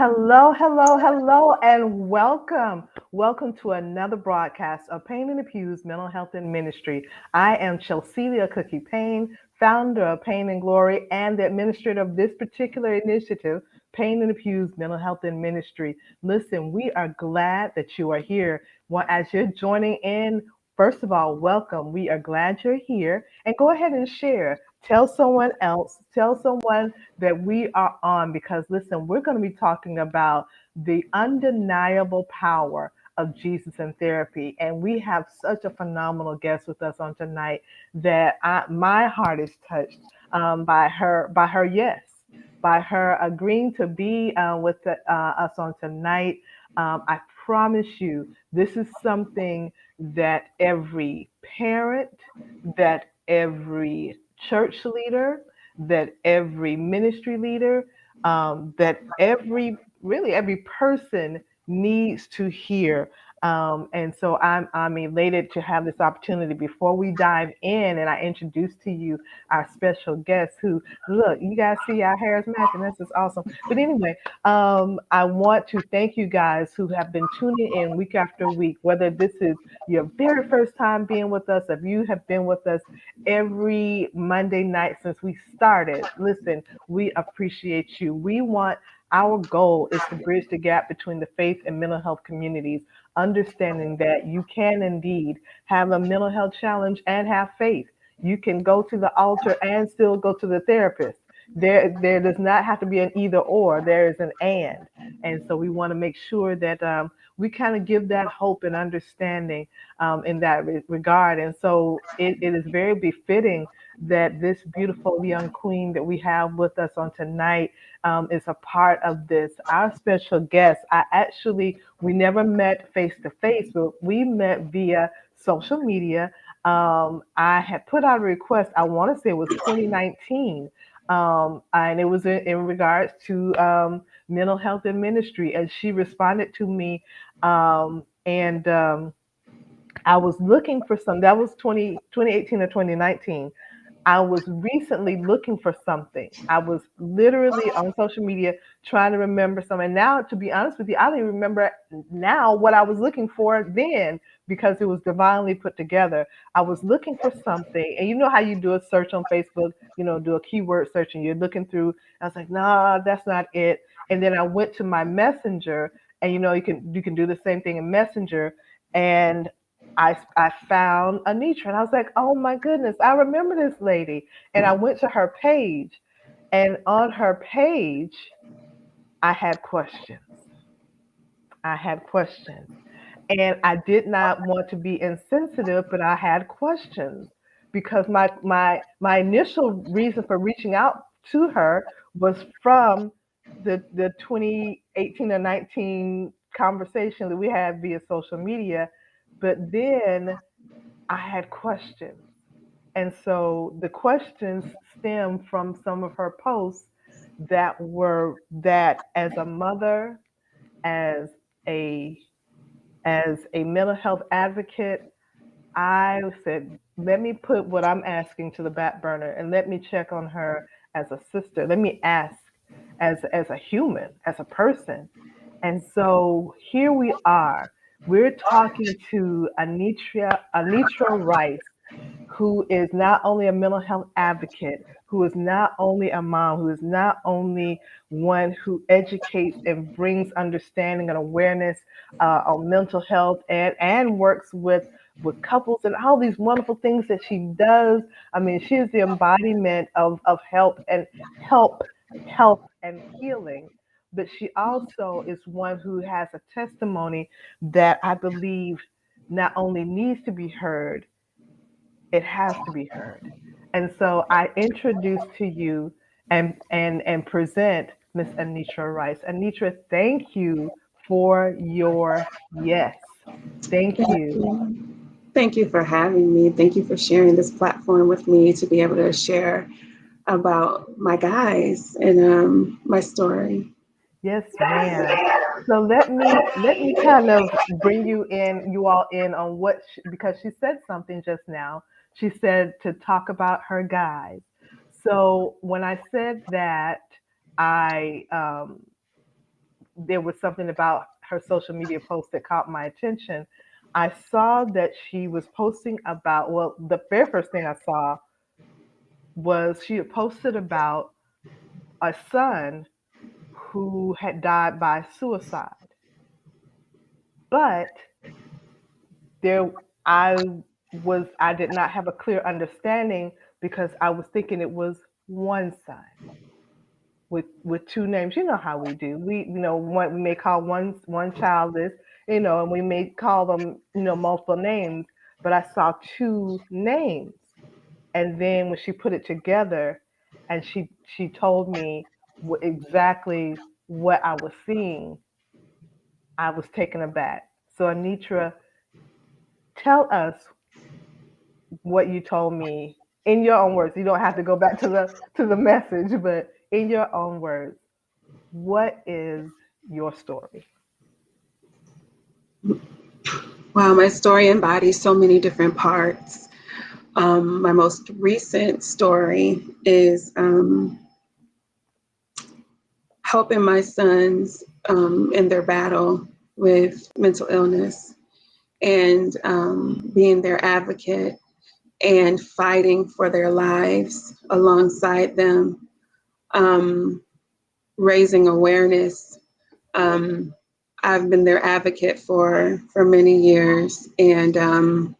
Hello, hello, hello, and welcome. Welcome to another broadcast of Pain in the Pews, Mental Health and Ministry. I am Chelsea Cookie Payne, founder of Pain and Glory and the administrator of this particular initiative, Pain in the Pews, Mental Health and Ministry. Listen, we are glad that you are here. Well, as you're joining in, first of all, welcome. We are glad you're here, and go ahead and share. Tell someone else, tell someone that we are on because listen, we're going to be talking about the undeniable power of Jesus in therapy. And we have such a phenomenal guest with us on tonight that my heart is touched by her yes, by her agreeing to be us on tonight. I promise you, this is something that every parent, that every church leader, that every ministry leader, that every person needs to hear. And so I'm elated to have this opportunity. Before we dive in, and I introduce to you our special guest, who look, you guys see our hair is matching. This is awesome. But anyway, I want to thank you guys who have been tuning in week after week. Whether this is your very first time being with us, if you have been with us every Monday night since we started. Listen, we appreciate you. Our goal is to bridge the gap between the faith and mental health communities, understanding that you can indeed have a mental health challenge and have faith. You can go to the altar and still go to the therapist. There does not have to be an either or. There is an and. And so we want to make sure that we kind of give that hope and understanding in that regard. And so it is very befitting that this beautiful young queen that we have with us on tonight is a part of this. Our special guest, we never met face to face, but we met via social media. I had put out a request, I want to say it was 2019, and it was in regards to mental health and ministry. And she responded to me, and I was looking for that was 2018 or 2019. I was recently looking for something. I was literally on social media trying to remember something. And now, to be honest with you, I don't even remember now what I was looking for then because it was divinely put together. I was looking for something. And you know how you do a search on Facebook, do a keyword search and you're looking through. I was like, nah, that's not it. And then I went to my messenger and you can do the same thing in Messenger. And I found Anitra and I was like, oh my goodness, I remember this lady. And I went to her page, and on her page, I had questions. I had questions. And I did not want to be insensitive, but I had questions because my initial reason for reaching out to her was from the 2018 or 19 conversation that we had via social media. But then I had questions. And so the questions stem from some of her posts that as a mother, as a mental health advocate, I said, let me put what I'm asking to the back burner and let me check on her as a sister. Let me ask as a human, as a person. And so here we are. We're talking to Anitra Rice, who is not only a mental health advocate, who is not only a mom, who is not only one who educates and brings understanding and awareness on mental health and works with couples and all these wonderful things that she does. I mean, she is the embodiment of health and healing. But she also is one who has a testimony that I believe not only needs to be heard, it has to be heard. And so I introduce to you and present Miss Anitra Rice. Anitra, thank you for your yes. Thank Thank you. you. Thank you for having me. Thank you for sharing this platform with me to be able to share about my guys and my story. Yes, ma'am. So let me kind of bring you all in on because she said something just now. She said to talk about her guys. So when I said that, I there was something about her social media post that caught my attention. I saw that she was posting about, well, the very first thing I saw was she had posted about a son who had died by suicide. But there, I did not have a clear understanding because I was thinking it was one son with two names. You know how we do. We may call one child this, and we may call them, multiple names. But I saw two names, and then when she put it together, and she told me exactly what I was seeing, I was taken aback. So Anitra, tell us what you told me in your own words. You don't have to go back to the message, but in your own words, what is your story? Wow, my story embodies so many different parts. My most recent story is helping my sons in their battle with mental illness and being their advocate and fighting for their lives alongside them, raising awareness. I've been their advocate for many years, and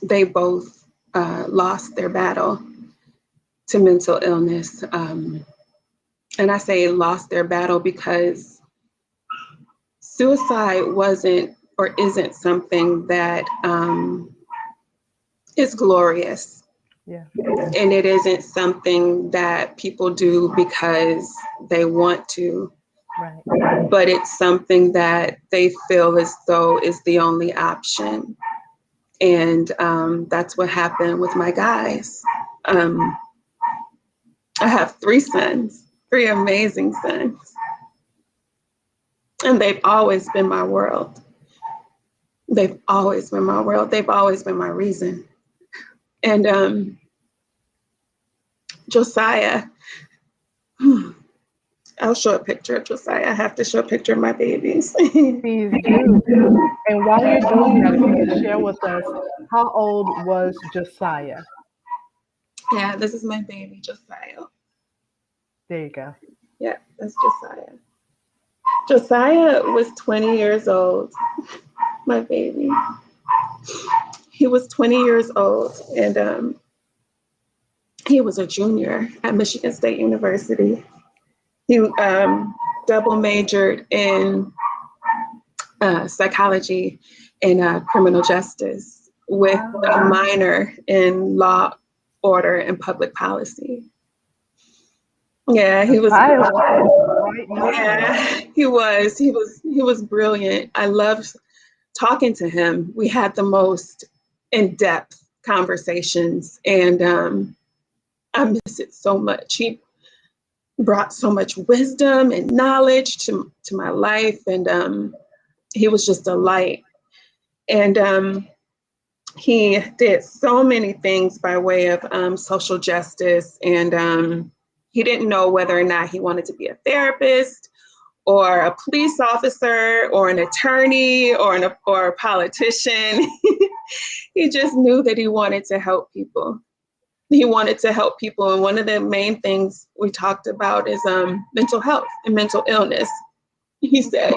they both lost their battle to mental illness. And I say lost their battle because suicide wasn't or isn't something that is glorious. Yeah. And it isn't something that people do because they want to. Right. But it's something that they feel as though is the only option. And that's what happened with my guys. I have three sons, three amazing sons. And they've always been my world. They've always been my world. They've always been my reason. And Josiah, I'll show a picture of Josiah. I have to show a picture of my babies. Please do. And while you're doing that, if you could share with us, how old was Josiah? Yeah, this is my baby, Josiah. There you go. Yeah, that's Josiah. Josiah was 20 years old, my baby. He was 20 years old, and he was a junior at Michigan State University. He double majored in psychology and criminal justice with a minor in law, order, and public policy. Yeah, he was. Yeah, he was. He was brilliant. I loved talking to him. We had the most in-depth conversations, and I miss it so much. He brought so much wisdom and knowledge to my life, and he was just a light. And he did so many things by way of social justice, and he didn't know whether or not he wanted to be a therapist or a police officer or an attorney or a politician. He just knew that he wanted to help people. He wanted to help people. And one of the main things we talked about is mental health and mental illness. He said,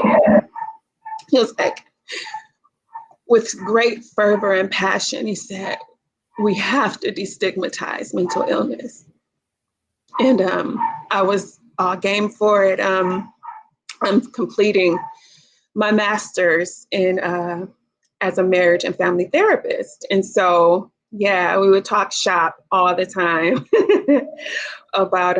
he was like, with great fervor and passion, he said, we have to destigmatize mental illness. And I was all game for it. I'm completing my master's in as a marriage and family therapist. And so, yeah, we would talk shop all the time about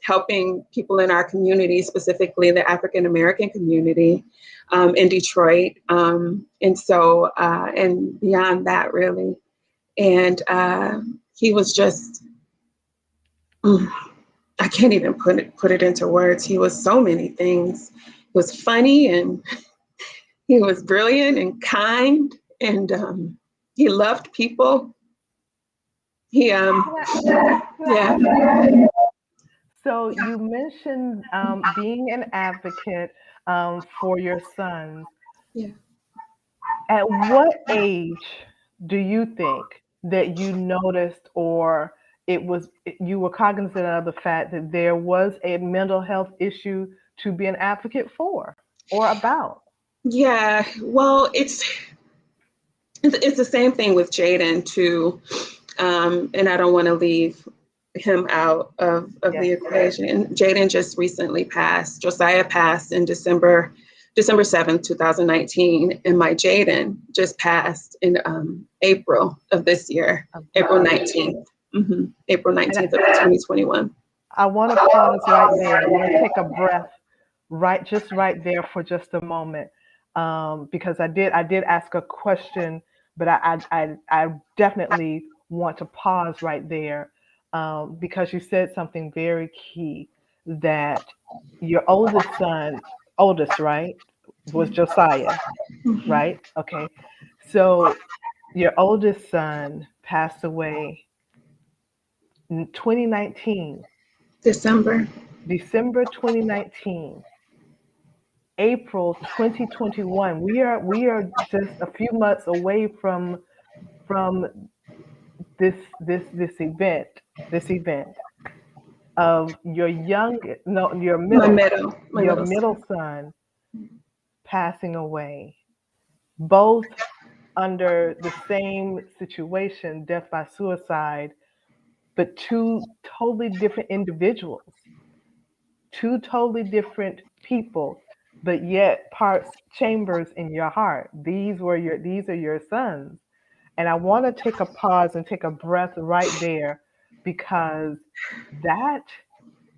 helping people in our community, specifically the African American community in Detroit. And so, and beyond that, really. And he was just, I can't even put it into words. He was so many things. He was funny, and he was brilliant and kind, and he loved people. He, yeah. So you mentioned being an advocate for your sons. Yeah. At what age do you think that you noticed, or you were cognizant of the fact that there was a mental health issue to be an advocate for or about? Yeah. Well, it's the same thing with Jaden too. And I don't want to leave him out of Yes. the equation. Jaden just recently passed. Josiah passed in December 7th, 2019. And my Jaden just passed in April of this year, Of this April year. 19th. April And 19th of 2021. I want to pause right there. I want to take a breath right there for just a moment, because I did ask a question, but I definitely want to pause right there, because you said something very key, that your oldest, right, was Josiah, Mhm. right? Okay, so your oldest son passed away in 2019, December. December 2019. April 2021. We are just a few months away from this event of your young no your middle My your middle son. middle son passing away, both under the same situation, death by suicide, but two totally different people, but yet parts chambers in your heart. These are your sons. And I want to take a pause and take a breath right there, because that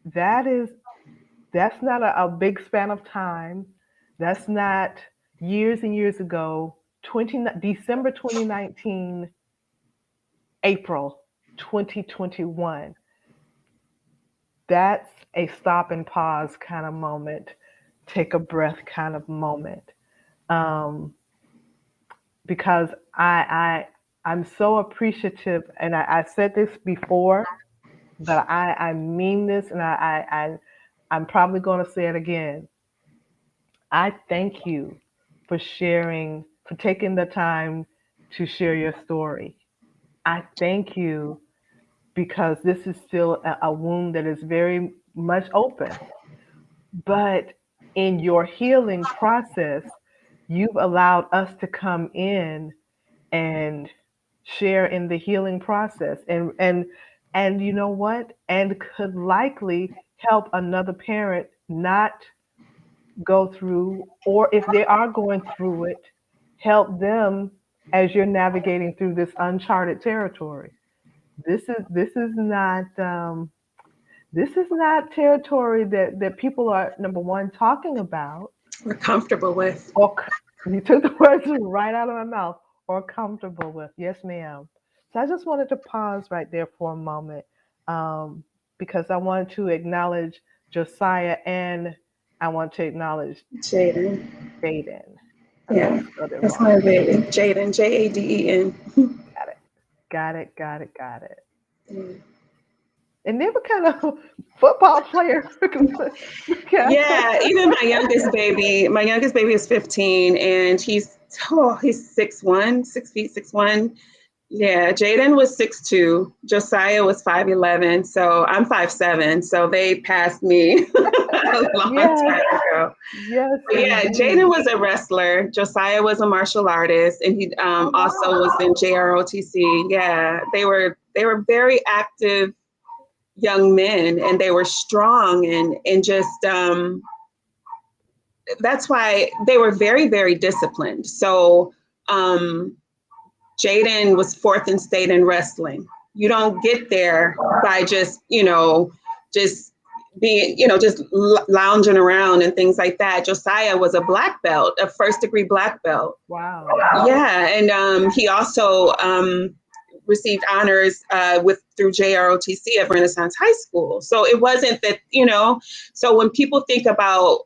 that is that's not a big span of time. That's not years and years ago. 20 December 2019, April 2021. That's a stop and pause kind of moment, take a breath kind of moment. Um, because I'm so appreciative, and I said this before, but I mean this, and I'm probably going to say it again. I thank you for sharing, for taking the time to share your story. I thank you because this is still a wound that is very much open. But in your healing process, you've allowed us to come in and share in the healing process, and you know what? And could likely help another parent not go through, or if they are going through it, help them as you're navigating through this uncharted territory. This is not territory that people are, number one, talking about, We're comfortable with. or you took the words right out of my mouth, or comfortable with. Yes, ma'am. So I just wanted to pause right there for a moment, um, because I wanted to acknowledge Josiah, and I want to acknowledge Jaden. Jaden. I Yeah. almost spelled it That's wrong. my baby. Jaden. Jaden. Got it. Got it. Got it. Got it. Mm. And they were kind of football players. Yeah, even my youngest baby is 15 and he's 6'1", 6 feet, 6'1". Yeah, Jaden was 6'2", Josiah was 5'11", so I'm 5'7", so they passed me a long Yes. time ago. Yes, But yeah, Jaden indeed. was a wrestler. Josiah was a martial artist, and he Oh, also wow. was in JROTC. Yeah, they were very active young men, and they were strong, and just that's why they were very, very disciplined. So um, Jaden was fourth in state in wrestling. You don't get there by just being, just lounging around and things like that. Josiah was a black belt, a first degree black belt. Wow. Yeah, and he also received honors through JROTC at Renaissance High School. So it wasn't that, so when people think about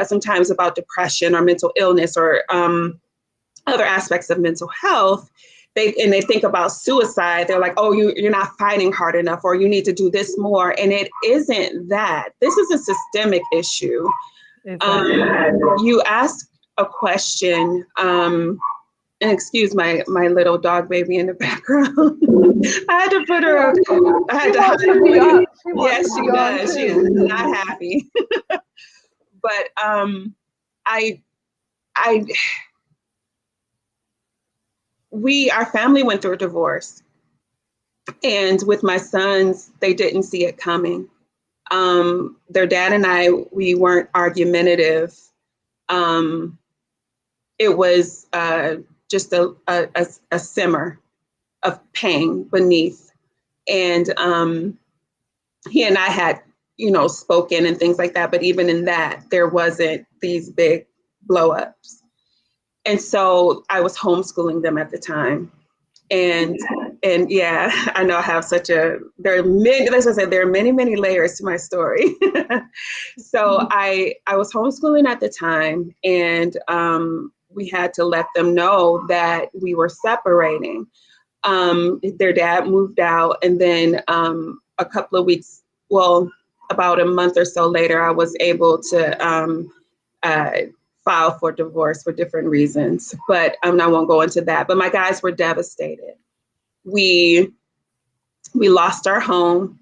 sometimes about depression or mental illness or other aspects of mental health, they think about suicide, they're like, oh, you're not fighting hard enough, or you need to do this more. And it isn't that. This is a systemic issue. Exactly. You asked a question, and excuse my little dog baby in the background. I had to put her up. I had to hide her. Yes, she does. She is not happy. But I our family went through a divorce, and with my sons, they didn't see it coming. Their dad and I, we weren't argumentative. It was just a simmer of pain beneath, and he and I had, spoken and things like that. But even in that, there wasn't these big blow ups. And so I was homeschooling them at the time. And yeah, I know I have there are many, many layers to my story. So I was homeschooling at the time, and we had to let them know that we were separating. Their dad moved out, and then a couple of weeks, about a month or so later, I was able to file for divorce for different reasons, but I won't go into that. But my guys were devastated. We lost our home.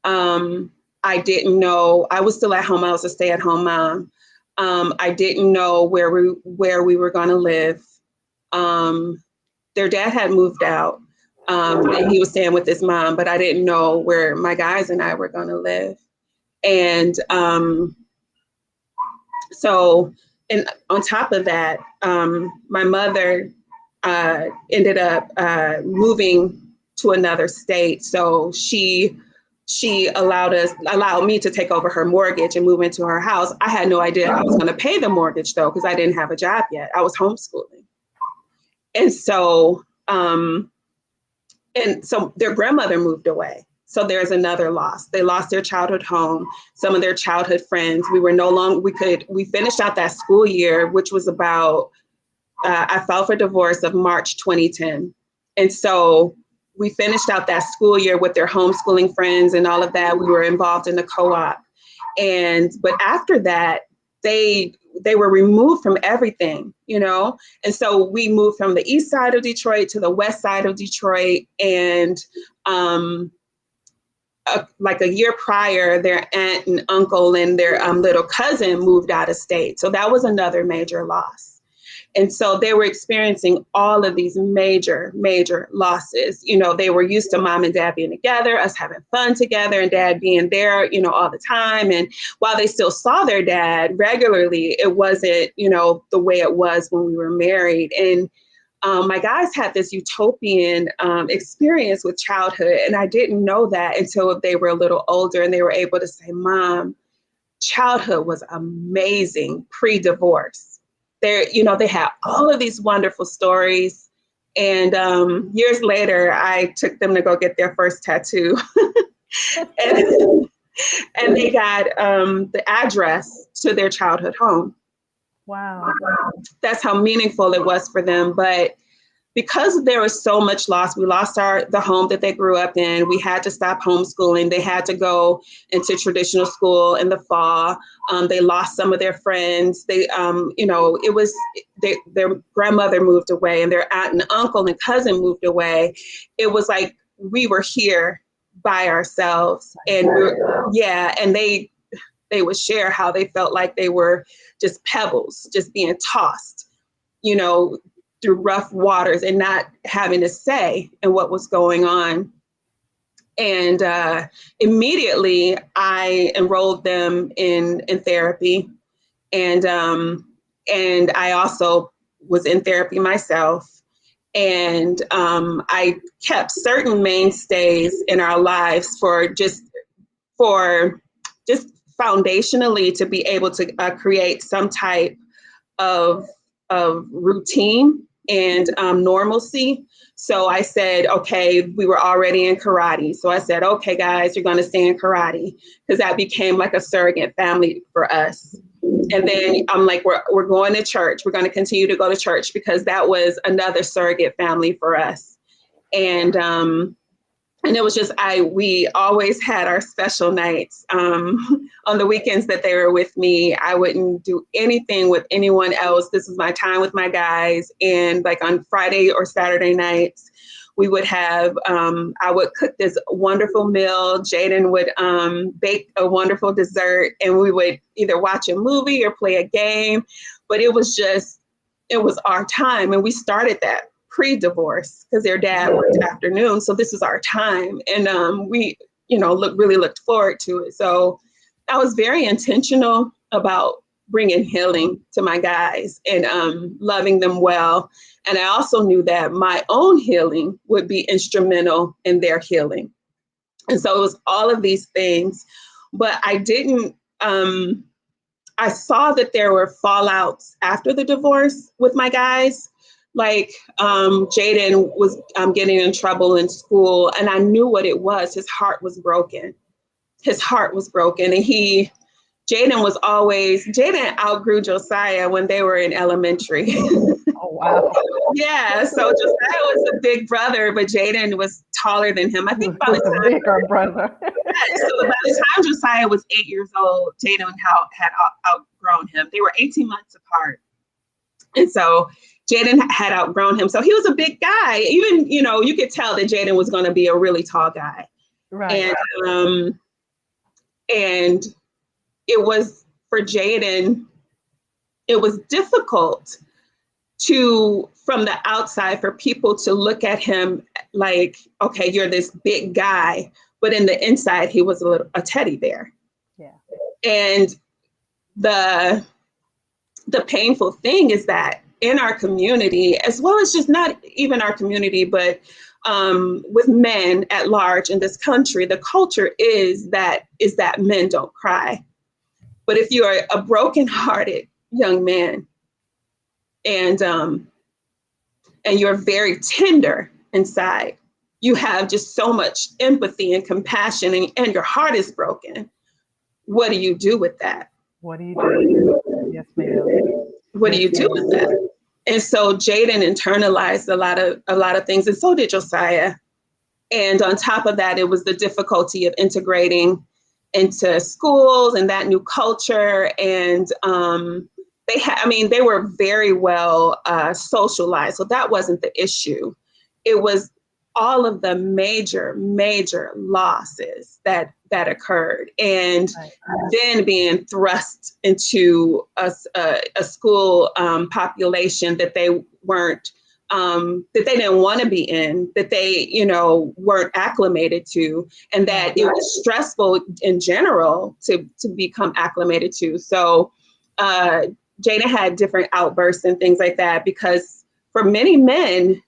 I didn't know. I was still at home. I was a stay-at-home mom. I didn't know where we were going to live. Their dad had moved out, and he was staying with his mom, but I didn't know where my guys and I were going to live. And and on top of that, my mother ended up moving to another state. So she allowed me to take over her mortgage and move into her house. I had no idea I was going to pay the mortgage, though, because I didn't have a job yet. I was homeschooling. And so their grandmother moved away. So there's another loss. They lost their childhood home, some of their childhood friends. We finished out that school year, which was about, I filed for divorce of March 2010. And so we finished out that school year with their homeschooling friends and all of that. We were involved in the co-op. But after that, they were removed from everything, And so we moved from the east side of Detroit to the west side of Detroit. And like a year prior, their aunt and uncle and their little cousin moved out of state. So that was another major loss. And so they were experiencing all of these major, major losses. They were used to mom and dad being together, us having fun together, and dad being there, all the time. And while they still saw their dad regularly, it wasn't, the way it was when we were married. And my guys had this utopian experience with childhood, and I didn't know that until they were a little older, and they were able to say, Mom, childhood was amazing pre-divorce. They had all of these wonderful stories. And years later, I took them to go get their first tattoo. and they got the address to their childhood home. Wow. That's how meaningful it was for them. But because there was so much loss, we lost the home that they grew up in. We had to stop homeschooling. They had to go into traditional school in the fall. They lost some of their friends. Their grandmother moved away, and their aunt and uncle and cousin moved away. It was like we were here by ourselves, and and they would share how they felt like they were just pebbles, just being tossed, through rough waters and not having a say in what was going on. And immediately I enrolled them in therapy. And I also was in therapy myself. And I kept certain mainstays in our lives for just foundationally to be able to create some type of routine and normalcy. So I said, okay, we were already in karate. So I said, okay, guys, you're going to stay in karate, because that became like a surrogate family for us. And then I'm like, we're going to church. We're going to continue to go to church because that was another surrogate family for us. And it was just, we always had our special nights. On the weekends that they were with me, I wouldn't do anything with anyone else. This was my time with my guys. And like on Friday or Saturday nights, we would have, I would cook this wonderful meal. Jaden would bake a wonderful dessert, and we would either watch a movie or play a game. But it was our time. And we started that pre-divorce because their dad worked afternoons. So this was our time. And we, really looked forward to it. So I was very intentional about bringing healing to my guys and loving them well. And I also knew that my own healing would be instrumental in their healing. And so it was all of these things, but I didn't, I saw that there were fallouts after the divorce with my guys. Like Jaden was getting in trouble in school, and I knew what it was. His heart was broken. And Jaden outgrew Josiah when they were in elementary. Oh, wow. Yeah, so Josiah was a big brother, but Jaden was taller than him. I think by the time, bigger brother. so by the time Josiah was 8 years old, Jaden had outgrown him. They were 18 months apart. And so Jaden had outgrown him. So he was a big guy. Even, you could tell that Jaden was going to be a really tall guy. Right. And it was, for Jaden, it was difficult from the outside, for people to look at him like, okay, you're this big guy, but in the inside, he was a teddy bear. Yeah. And the painful thing is that in our community, as well as just not even our community, but with men at large in this country, the culture is that men don't cry. But if you are a brokenhearted young man and you're very tender inside, you have just so much empathy and compassion, and your heart is broken. What do you do with that? What do you do? Yes, ma'am. What do you do with that? And so Jaden internalized a lot of things, and so did Josiah. And on top of that, it was the difficulty of integrating into schools and that new culture. And they were very well socialized, so that wasn't the issue. It was all of the major losses that occurred, and then being thrust into a school population that they weren't, that they didn't want to be in, that they weren't acclimated to, and that it was stressful in general to become acclimated to. So Jada had different outbursts and things like that, because for many men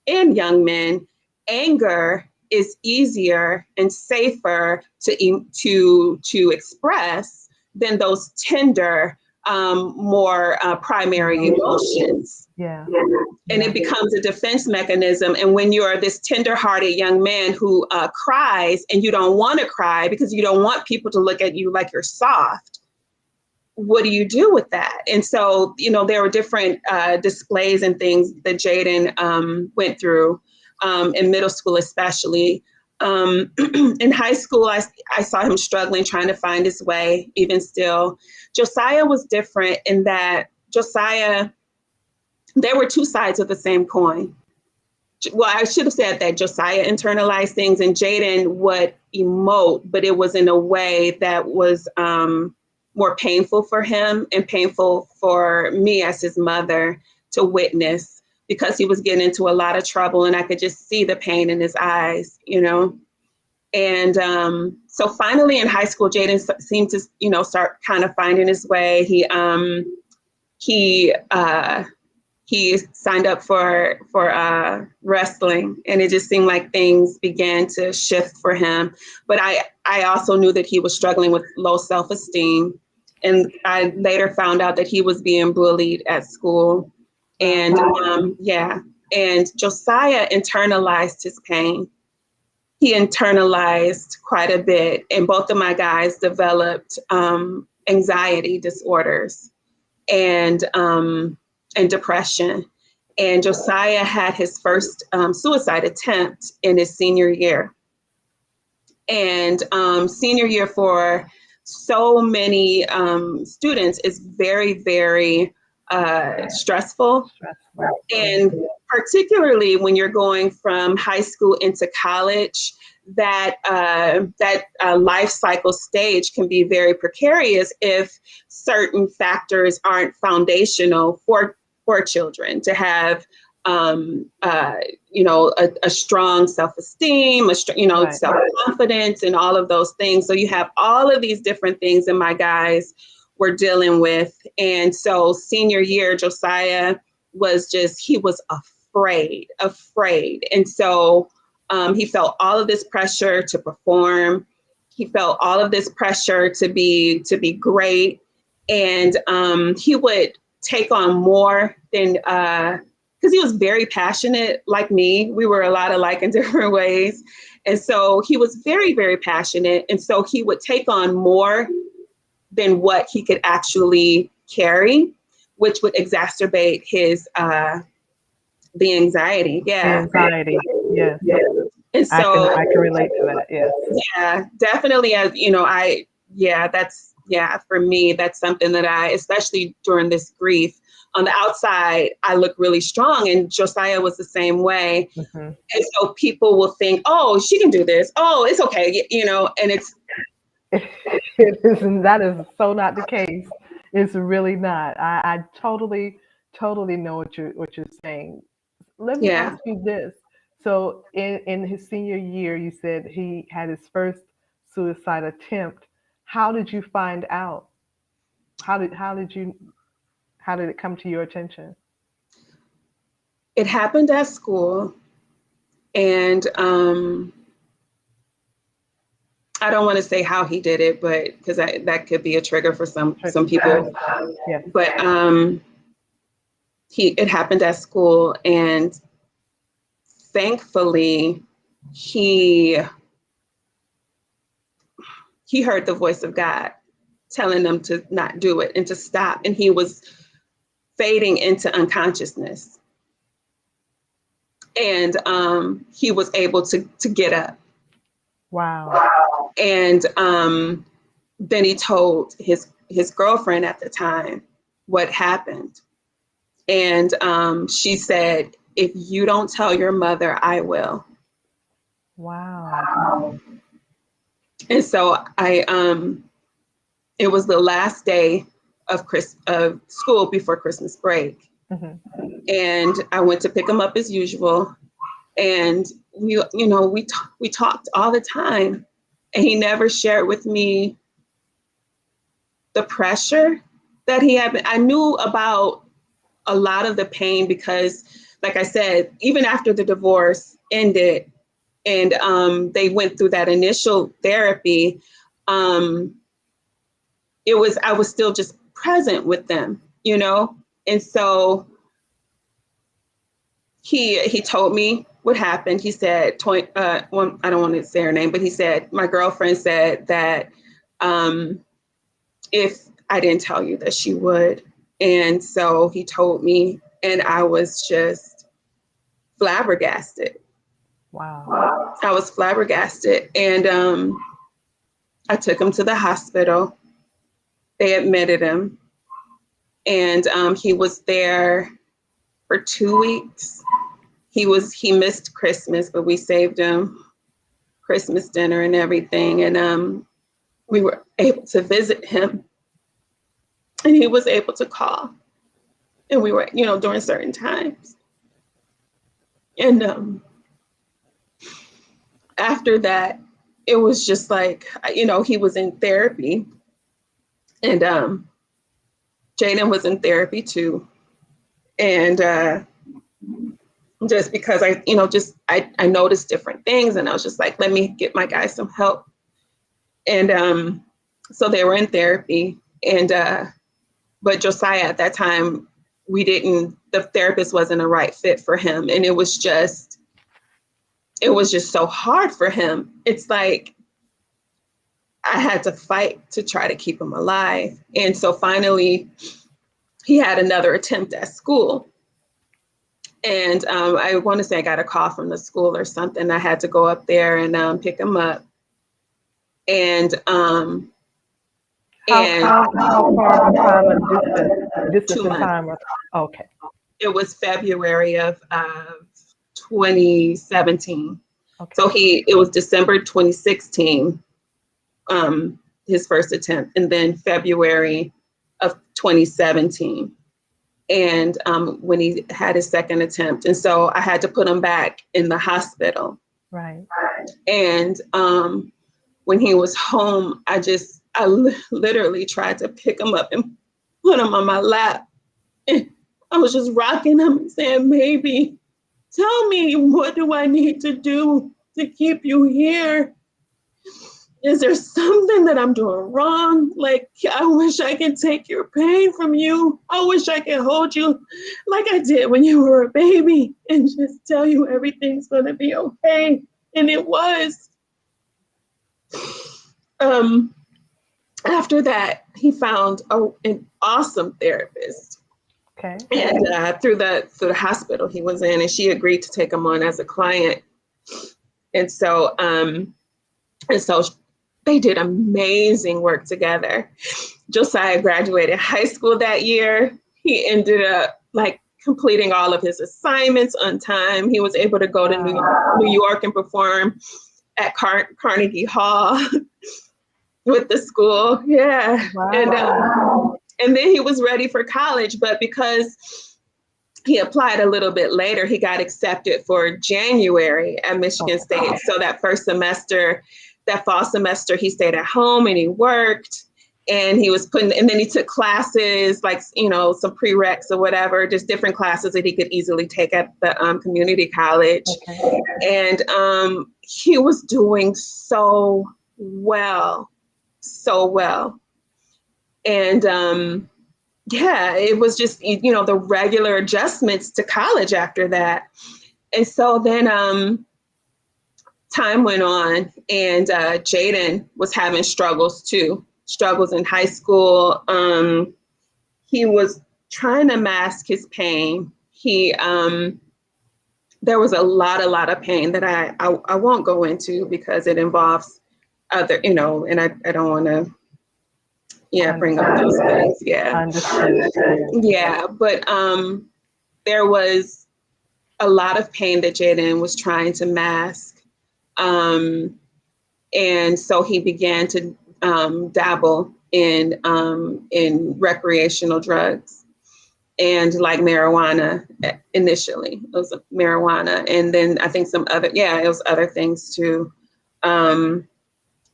and young men, anger is easier and safer to express than those tender, more primary emotions. Yeah. And it becomes a defense mechanism. And when you're this tender-hearted young man who cries, and you don't want to cry because you don't want people to look at you like you're soft, what do you do with that? And so, there were different displays and things that Jaden went through in middle school, especially. In high school, I saw him struggling, trying to find his way, even still. Josiah was different in that there were two sides of the same coin. Well, I should have said that Josiah internalized things, and Jaden would emote, but it was in a way that was more painful for him and painful for me as his mother to witness, because he was getting into a lot of trouble, and I could just see the pain in his eyes, And so finally in high school, Jaden seemed to, start kind of finding his way. He signed up for wrestling, and it just seemed like things began to shift for him. But I also knew that he was struggling with low self-esteem. And I later found out that he was being bullied at school. And and Josiah internalized his pain. He internalized quite a bit. And both of my guys developed anxiety disorders and depression. And Josiah had his first suicide attempt in his senior year. And senior year for so many students is very, very stressful. And particularly when you're going from high school into college, that life cycle stage can be very precarious if certain factors aren't foundational for children to have a strong self-esteem, right. Self-confidence and all of those things. So you have all of these different things that my guys were dealing with. And so senior year, Josiah he was afraid. And so he felt all of this pressure to perform. He felt all of this pressure to be great. And he would take on more than, because he was very passionate like me. We were a lot alike in different ways. And so he was very, very passionate. And so he would take on more than what he could actually carry, which would exacerbate his, the anxiety. Yeah. The anxiety. Yeah. And so I can relate to that. Yes. Yeah, definitely. As you know, for me, that's something that especially during this grief, on the outside, I look really strong, and Josiah was the same way. Mm-hmm. And so people will think, oh, she can do this. Oh, it's okay. And it's. It isn't. That is so not the case. It's really not. I totally know what you're saying. Let me ask you this. So in his senior year, you said he had his first suicide attempt. How did you find out? How did it come to your attention? It happened at school, and I don't want to say how he did it, but because that could be a trigger for some people. Yeah. But it happened at school, and thankfully he heard the voice of God telling them to not do it and to stop. And he was fading into unconsciousness. And he was able to get up. Wow. And then he told his girlfriend at the time what happened. And she said, if you don't tell your mother, I will. Wow. And so it was the last day of school before Christmas break. Mm-hmm. And I went to pick him up as usual. And we talked all the time, and he never shared with me the pressure that he had. I knew about a lot of the pain because, like I said, even after the divorce ended and they went through that initial therapy, I was still just present with them, and so he told me what happened. He said, I don't want to say her name, but he said, my girlfriend said that if I didn't tell you that she would. And so he told me, and I was just flabbergasted. Wow. I was flabbergasted. And I took him to the hospital. They admitted him. And he was there for 2 weeks. He missed Christmas, but we saved him Christmas dinner and everything. And we were able to visit him. And he was able to call. And we were, during certain times. And after that, it was just like, he was in therapy. And Jaden was in therapy too. And just because I noticed different things, and I was just like, let me get my guys some help. And so they were in therapy. And but Josiah at that time, the therapist wasn't a right fit for him. And it was just so hard for him. It's like, I had to fight to try to keep him alive. And so finally, he had another attempt at school. And I want to say I got a call from the school or something. I had to go up there and pick him up. And how far of a time of distance 2 in months. time? Okay. It was February of 2017. Okay. So it was December 2016, his first attempt, and then February of 2017. And when he had his second attempt. And so I had to put him back in the hospital. Right. And when he was home, I literally tried to pick him up and put him on my lap. And I was just rocking him and saying, "Baby, tell me, what do I need to do to keep you here? Is there something that I'm doing wrong? Like, I wish I could take your pain from you. I wish I could hold you like I did when you were a baby and just tell you everything's gonna be okay." And it was. After that, he found an awesome therapist. Okay. And through the hospital he was in, and she agreed to take him on as a client. And so they did amazing work together. Josiah graduated high school that year. He ended up like completing all of his assignments on time. He was able to go to New York and perform at Carnegie Hall with the school. Yeah. Wow. And then he was ready for college, but because he applied a little bit later, he got accepted for January at Michigan State. So that first semester, that fall semester, he stayed at home and he worked, and and then he took classes like, some prereqs or whatever, just different classes that he could easily take at the community college. Okay. And he was doing so well. And it was just, the regular adjustments to college after that. And so then time went on, and Jayden was having struggles in high school. He was trying to mask his pain. There was a lot of pain that I won't go into because it involves other, and I don't want to bring up those things. Yeah. Understood. Yeah. But there was a lot of pain that Jaden was trying to mask. And so he began to dabble in recreational drugs, and like marijuana initially. It was marijuana. And then I think it was other things too.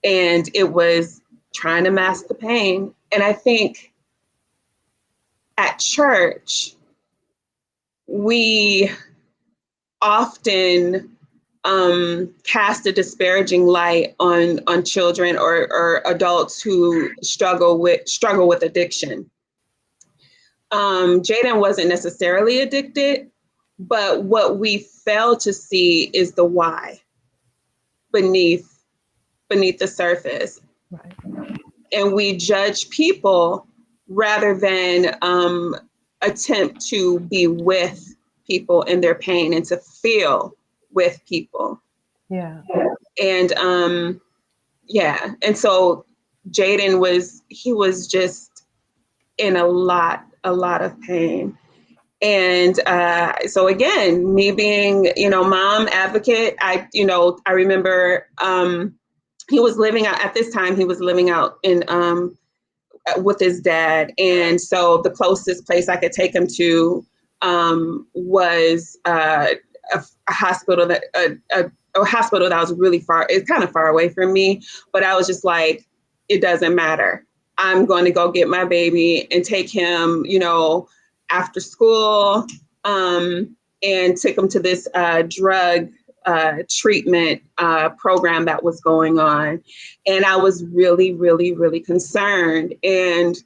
And it was trying to mask the pain. And I think at church, we often cast a disparaging light on children or adults who struggle with addiction. Jaden wasn't necessarily addicted, but what we fail to see is the why beneath the surface. Right. And we judge people rather than attempt to be with people in their pain and to feel with people. Yeah. And and so Jaden was just in a lot of pain. And so again, me being, mom advocate, I remember he was living out at this time, he was living out in with his dad. And so the closest place I could take him to was a hospital that a hospital that was really far. It's kind of far away from me, but I was just like, it doesn't matter. I'm going to go get my baby and take him, after school, and take him to this drug treatment program that was going on. And I was really, really, really concerned. And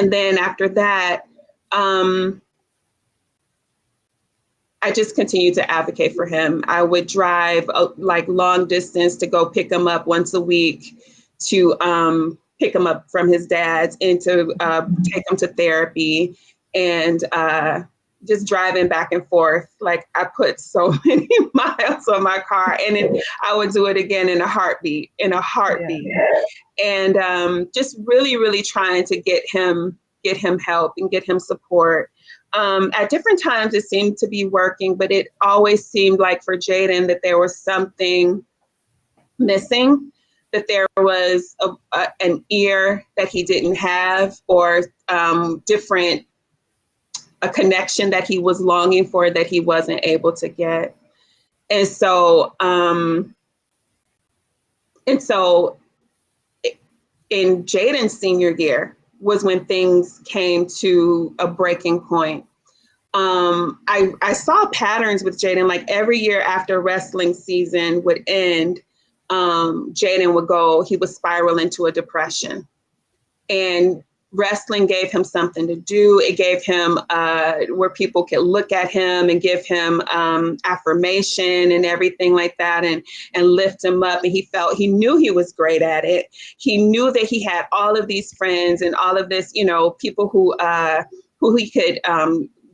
then after that, I just continued to advocate for him. I would drive like long distance to go pick him up once a week to pick him up from his dad's and to take him to therapy, and just driving back and forth. Like, I put so many miles on my car, and then I would do it again in a heartbeat. Yeah. And just really, really trying to get him help and get him support. At different times it seemed to be working, but it always seemed like for Jayden that there was something missing, that there was an ear that he didn't have, or a connection that he was longing for that he wasn't able to get. And so in Jaden's senior year was when things came to a breaking point. I saw patterns with Jayden, like every year after wrestling season would end, Jayden he would spiral into a depression. And wrestling gave him something to do. It gave him where people could look at him and give him affirmation and everything like that, and lift him up. And he knew he was great at it. He knew that he had all of these friends and all of this, people who he could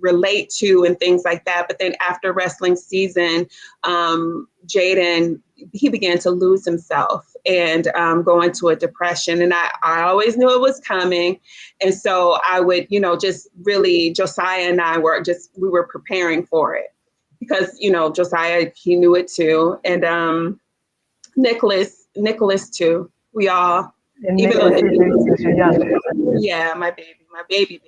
relate to and things like that. But then after wrestling season, Jayden, he began to lose himself and go into a depression. And I always knew it was coming. And so I would, just really, Josiah and I we were preparing for it, because, Josiah, he knew it too. And Nicholas too. We all, and even though Nicholas is your youngest. Yeah, my baby.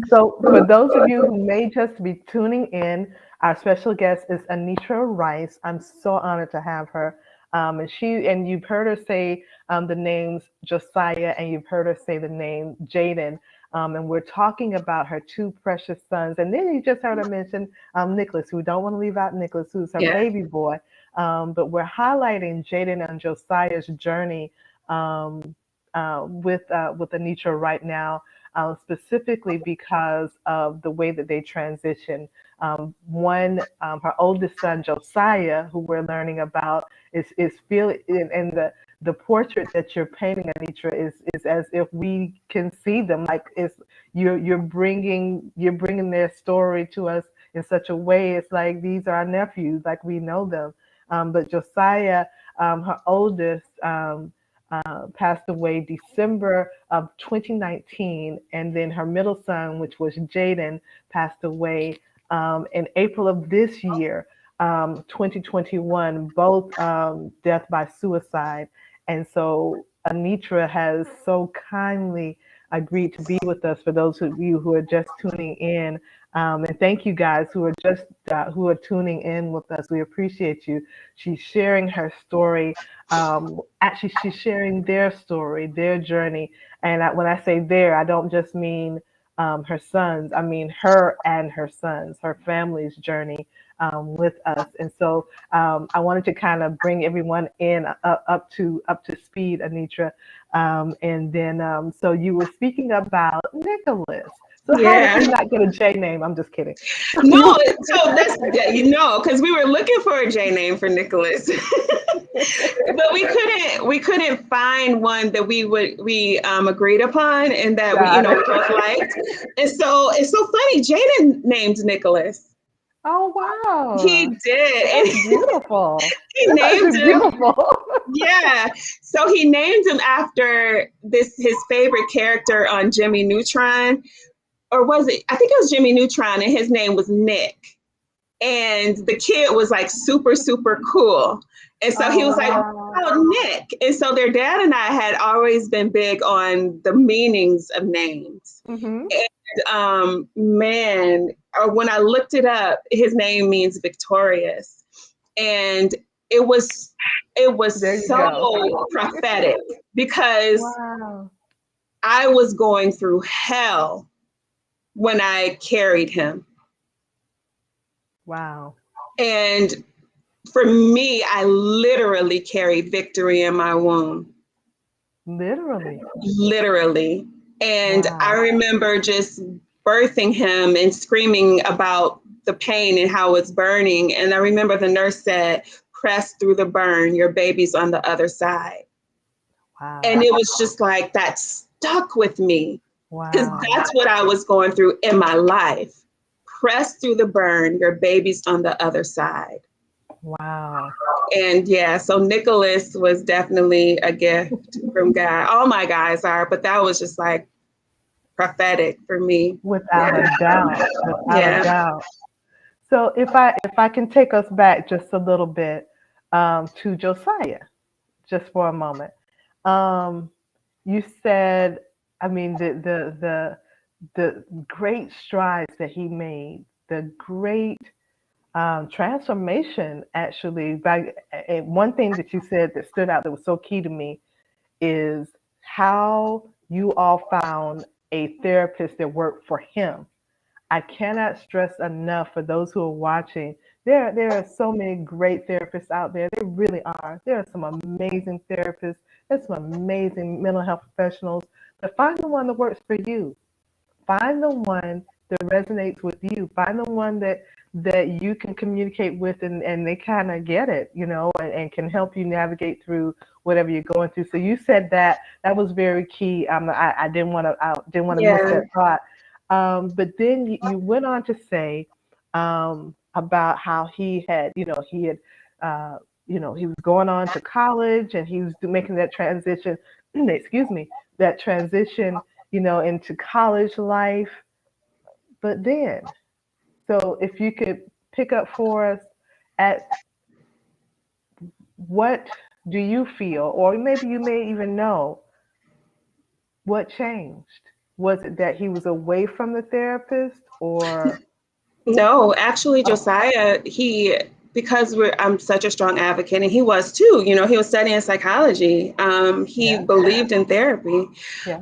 So for those of you who may just be tuning in, our special guest is Anitra Rice. I'm so honored to have her. And you've heard her say the names Josiah, and you've heard her say the name Jaden. And we're talking about her two precious sons. And then you just heard her mention Nicholas, who don't want to leave out Nicholas, who's her baby boy. But we're highlighting Jaden and Josiah's journey with Anitra right now. Specifically because of the way that they transition. Her oldest son, Josiah, who we're learning about, is feeling, and the portrait that you're painting, Anitra, is as if we can see them. Like you're bringing their story to us in such a way. It's like these are our nephews, like we know them. But Josiah, her oldest, passed away December of 2019, and then her middle son, which was Jaden, passed away in April of this year, 2021, both death by suicide. And so Anitra has so kindly agreed to be with us. For those of you who are just tuning in, and thank you guys who are tuning in with us. We appreciate you. She's sharing her story. Actually, she's sharing their story, their journey. And when I say their, I don't just mean her sons. I mean her and her sons, her family's journey with us. And so I wanted to kind of bring everyone in up to speed, Anitra. And then so you were speaking about Nicholas. So how did he not get a J name? I'm just kidding. No, so that's, because we were looking for a J name for Nicholas, but we couldn't find one that we agreed upon and that we both liked. And so it's so funny. Jaden named Nicholas. Oh wow! He did. That's beautiful. He named him. Beautiful. Yeah. So he named him after his favorite character on Jimmy Neutron. Or was it? I think it was Jimmy Neutron, and his name was Nick. And the kid was like super, super cool. And so he was like, oh, Nick. And so their dad and I had always been big on the meanings of names. Mm-hmm. And when I looked it up, his name means victorious. And it was so prophetic, because I was going through hell when I carried him. Wow. And for me, I literally carried victory in my womb. Literally. And I remember just birthing him and screaming about the pain and how it's burning. And I remember the nurse said, press through the burn, your baby's on the other side. And Wow. it was just like, that stuck with me, because Wow. that's what I was going through in my life. Press through the burn, your baby's on the other side. Wow. And yeah, so Nicholas was definitely a gift from God. All my guys are, but that was just like prophetic for me. Without a doubt. Without a Yeah. doubt. So if I can take us back just a little bit to Josiah, just for a moment. Um, you said, I mean, the great strides that he made, the great transformation actually. One thing that you said that stood out that was so key to me is how you all found a therapist that worked for him. I cannot stress enough for those who are watching. There are so many great therapists out there. There really are. There are some amazing therapists. There's some amazing mental health professionals. But find the one that works for you. Find the one that resonates with you. Find the one that you can communicate with, and they kind of get it, and can help you navigate through whatever you're going through. So you said that was very key. I didn't want to miss Yeah. that thought. But then you went on to say about how he was going on to college and he was making that transition. Excuse me, that transition, into college life. But then, so if you could pick up for us at what do you feel, or maybe you may even know what changed? Was it that he was away from the therapist or? No, actually, Oh, Josiah, because I'm such a strong advocate, and he was too. He was studying psychology. He yeah, believed in therapy. yeah.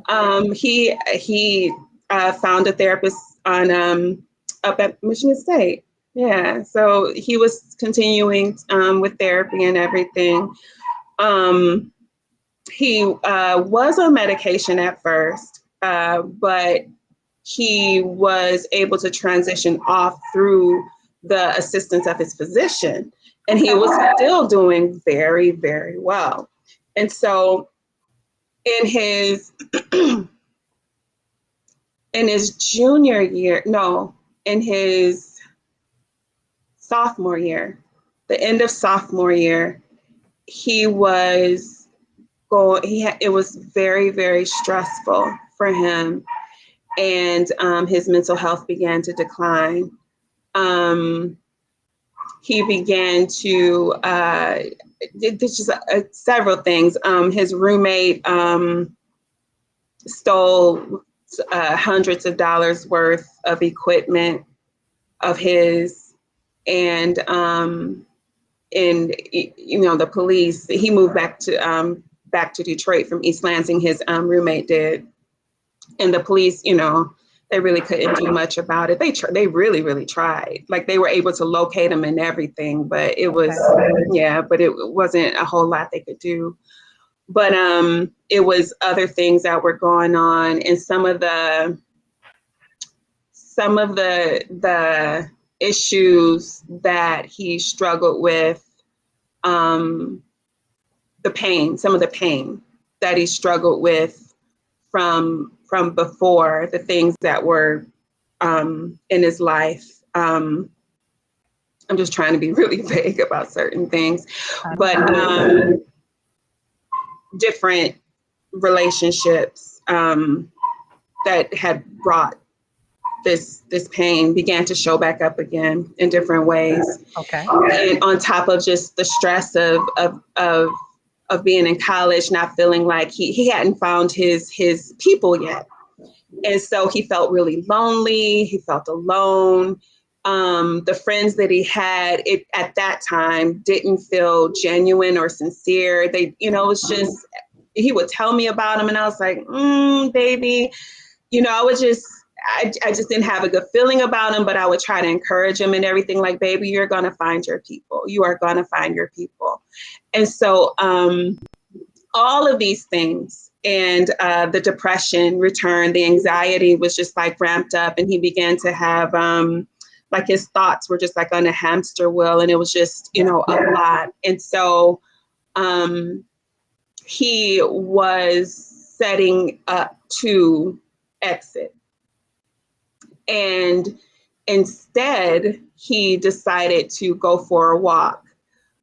He found a therapist on up at Michigan State. Yeah, so he was continuing with therapy and everything. Um, he was on medication at first, but he was able to transition off through the assistance of his physician, and he Okay. was still doing very, very well. And so in his in his junior year, no, in his sophomore year, the end of sophomore year, he was it was very, very stressful for him, and his mental health began to decline. Um, he began to did just several things. His roommate stole hundreds of dollars worth of equipment of his, and the police. He moved back to Detroit from East Lansing. His roommate did, and the police, they really couldn't do much about it. They really, really tried. Like, they were able to locate him and everything, but it was, yeah, but it wasn't a whole lot they could do. But it was other things that were going on, and some of the issues that he struggled with, some of the pain that he struggled with from before, the things that were in his life. I'm just trying to be really vague about certain things, but different relationships that had brought this pain began to show back up again in different ways. Okay. And on top of just the stress of being in college, not feeling like he hadn't found his people yet. And so he felt really lonely. He felt alone. The friends that he had at that time didn't feel genuine or sincere. It was just, he would tell me about him, and I was like, baby, I just didn't have a good feeling about him, but I would try to encourage him and everything, like, baby, you're going to find your people. You are going to find your people. And so all of these things, and the depression returned, the anxiety was just like ramped up, and he began to have like, his thoughts were just like on a hamster wheel, and it was just, a lot. And so he was setting up to exit. And instead, he decided to go for a walk.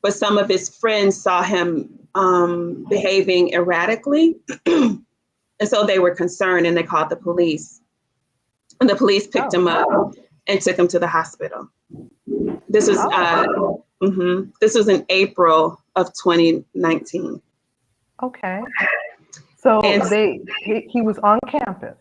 But some of his friends saw him behaving erratically. And so they were concerned and they called the police. And the police picked him up and took him to the hospital. This was this was in April of 2019. Okay. So he was on campus,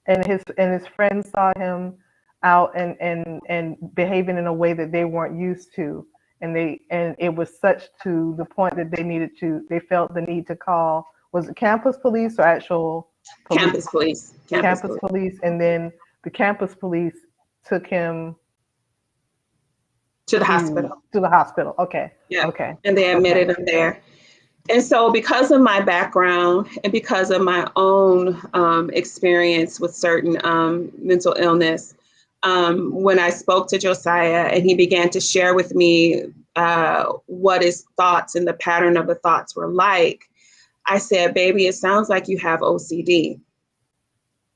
and his friends saw him out and behaving in a way that they weren't used to, and it was such to the point that they felt the need to call, was it campus police or actual police? Campus police, and then the campus police took him to the hospital. To the hospital. Okay. Yeah. Okay. And they admitted him there. And so because of my background and because of my own experience with certain mental illness, when I spoke to Josiah and he began to share with me what his thoughts and the pattern of the thoughts were like, I said, baby, it sounds like you have OCD.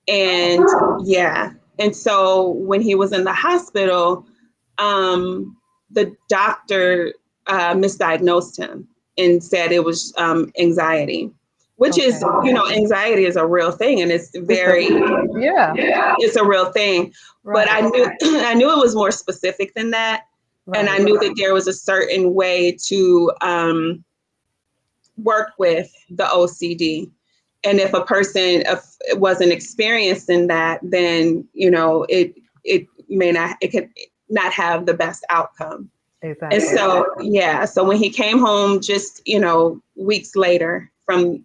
And and so when he was in the hospital, the doctor misdiagnosed him and said it was anxiety, which is, anxiety is a real thing, and it's very, it's a real thing. Right. But I knew it was more specific than that. Right. And I knew that there was a certain way to work with the OCD. And if a person wasn't experienced in that, then, it could not have the best outcome. Exactly. And so, so when he came home just, weeks later from,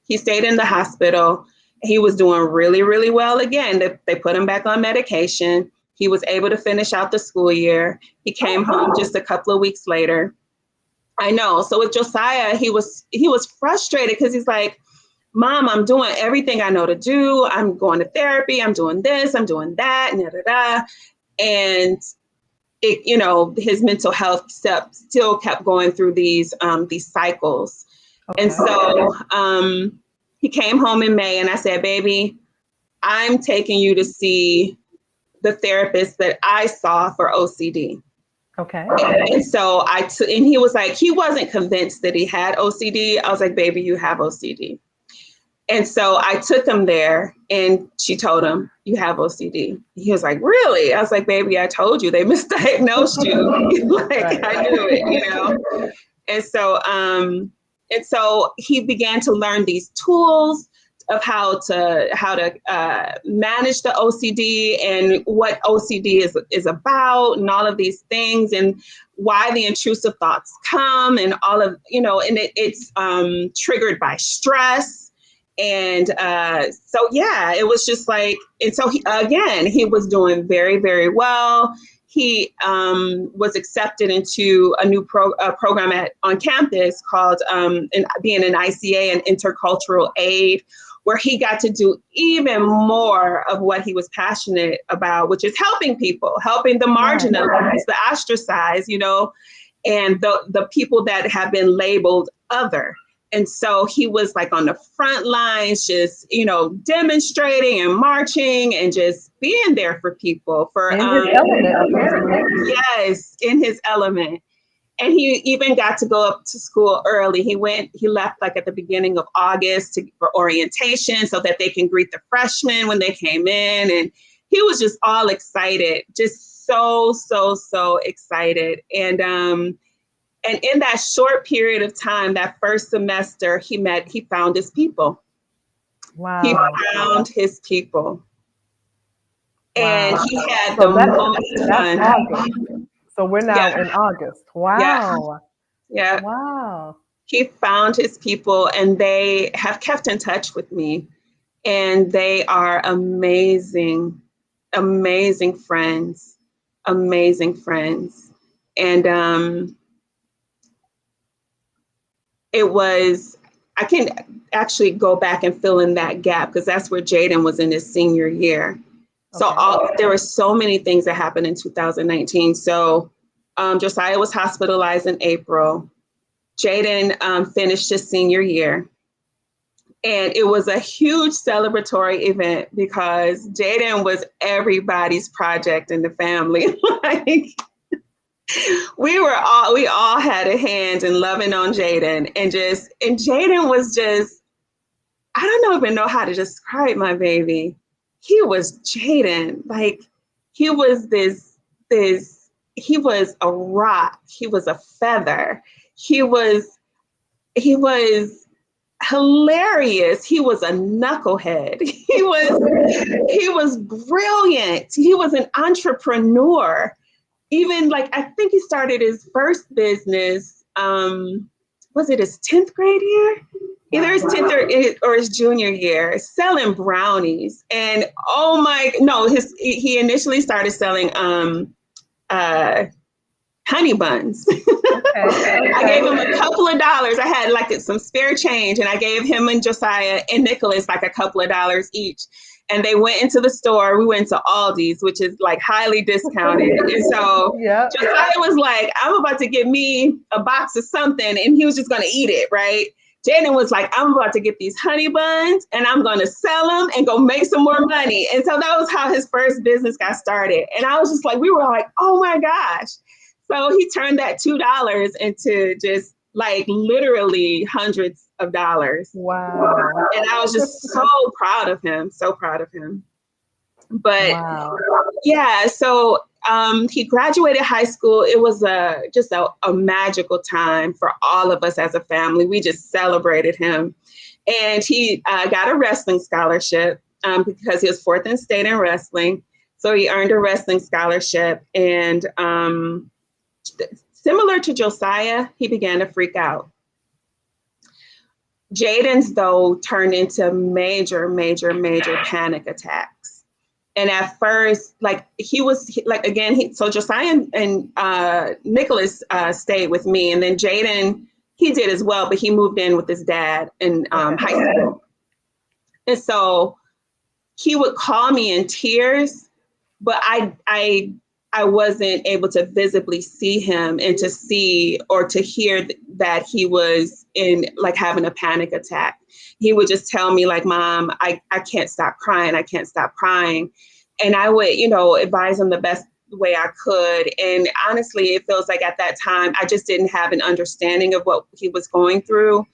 he stayed in the hospital. He was doing really, really well again. They put him back on medication. He was able to finish out the school year. He came home just a couple of weeks later. I know. So with Josiah, he was frustrated because he's like, Mom, I'm doing everything I know to do. I'm going to therapy. I'm doing this. I'm doing that. And his mental health still kept going through these cycles. Okay. And so he came home in May and I said, baby, I'm taking you to see the therapist that I saw for OCD. Okay. And so and he was like, he wasn't convinced that he had OCD. I was like, baby, you have OCD. And so I took him there and she told him, you have OCD. He was like, really? I was like, baby, I told you they misdiagnosed you. Like, I knew it, And so he began to learn these tools of how to manage the OCD and what OCD is about and all of these things and why the intrusive thoughts come and all of, and it's triggered by stress. And it was just like, and so he was doing very, very well. He was accepted into a new program on campus called being an ICA, an intercultural aid, where he got to do even more of what he was passionate about, which is helping people, helping the marginalized, the ostracized, and the people that have been labeled other. And so he was like on the front lines, just, demonstrating and marching and just being there for people. In his element, apparently. Yes, in his element. And he even got to go up to school early. He left like at the beginning of August for orientation so that they can greet the freshmen when they came in. And he was just all excited, just so, so, so excited. And in that short period of time, that first semester, he found his people. Wow. He found his people. Wow. And he had the most fun. August. So we're now in August. Wow. Yeah. Wow. He found his people and they have kept in touch with me. And they are amazing, amazing friends. Amazing friends. And I can actually go back and fill in that gap because that's where Jayden was in his senior year. So there were so many things that happened in 2019. So Josiah was hospitalized in April. Jaden finished his senior year. And it was a huge celebratory event because Jaden was everybody's project in the family. Like, we all had a hand in loving on Jaden, and Jaden was just, I don't even know how to describe my baby. He was Jaden. Like, he was he was a rock. He was a feather. He was hilarious. He was a knucklehead. He was brilliant. He was an entrepreneur. Even, like, I think he started his first business, was it his 10th grade year? Either his 10th or his junior year, selling brownies. And he initially started selling honey buns. Okay. I gave him a couple of dollars. I had like some spare change, and I gave him and Josiah and Nicholas like a couple of dollars each. And they went into the store. We went to Aldi's, which is like highly discounted. And so Josiah was like, I'm about to get me a box of something, and he was just going to eat it, right? Jaden was like, I'm about to get these honey buns, and I'm going to sell them and go make some more money. And so that was how his first business got started. And I was just like, we were like, oh my gosh. So he turned that $2 into just like literally hundreds of dollars. Wow. And I was just so proud of him, But yeah, so he graduated high school. It was just a magical time for all of us as a family. We just celebrated him. And he got a wrestling scholarship because he was 4th in state in wrestling. So he earned a wrestling scholarship, and similar to Josiah, he began to freak out. Jaden's, though, turned into major panic attacks. And at first, like, so Josiah and Nicholas stayed with me, and then Jaden, he did as well, but he moved in with his dad in high school. And so he would call me in tears, but I wasn't able to visibly see him and to see or to hear that he was having a panic attack. He would just tell me, like, Mom, I can't stop crying. I can't stop crying. And I would, advise him the best way I could. And honestly, it feels like at that time, I just didn't have an understanding of what he was going through.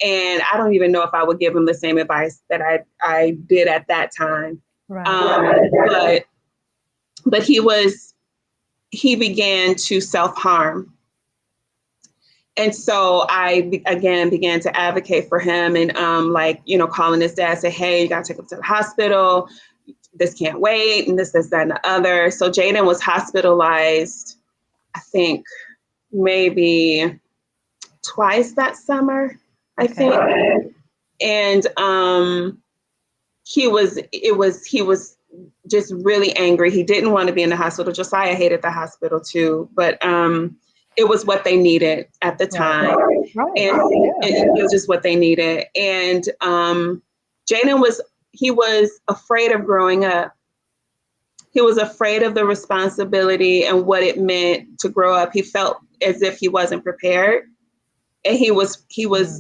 And I don't even know if I would give him the same advice that I did at that time. Right. But he began to self-harm. And so I, again, began to advocate for him and calling his dad, say, hey, you got to take him to the hospital. This can't wait. And this, that, and the other. So Jaden was hospitalized, I think maybe twice that summer, I think. And he was just really angry. He didn't want to be in the hospital. Josiah hated the hospital too, but it was what they needed at the time. Right. And it was just what they needed. And Jaden was afraid of growing up. He was afraid of the responsibility and what it meant to grow up. He felt as if he wasn't prepared. And he was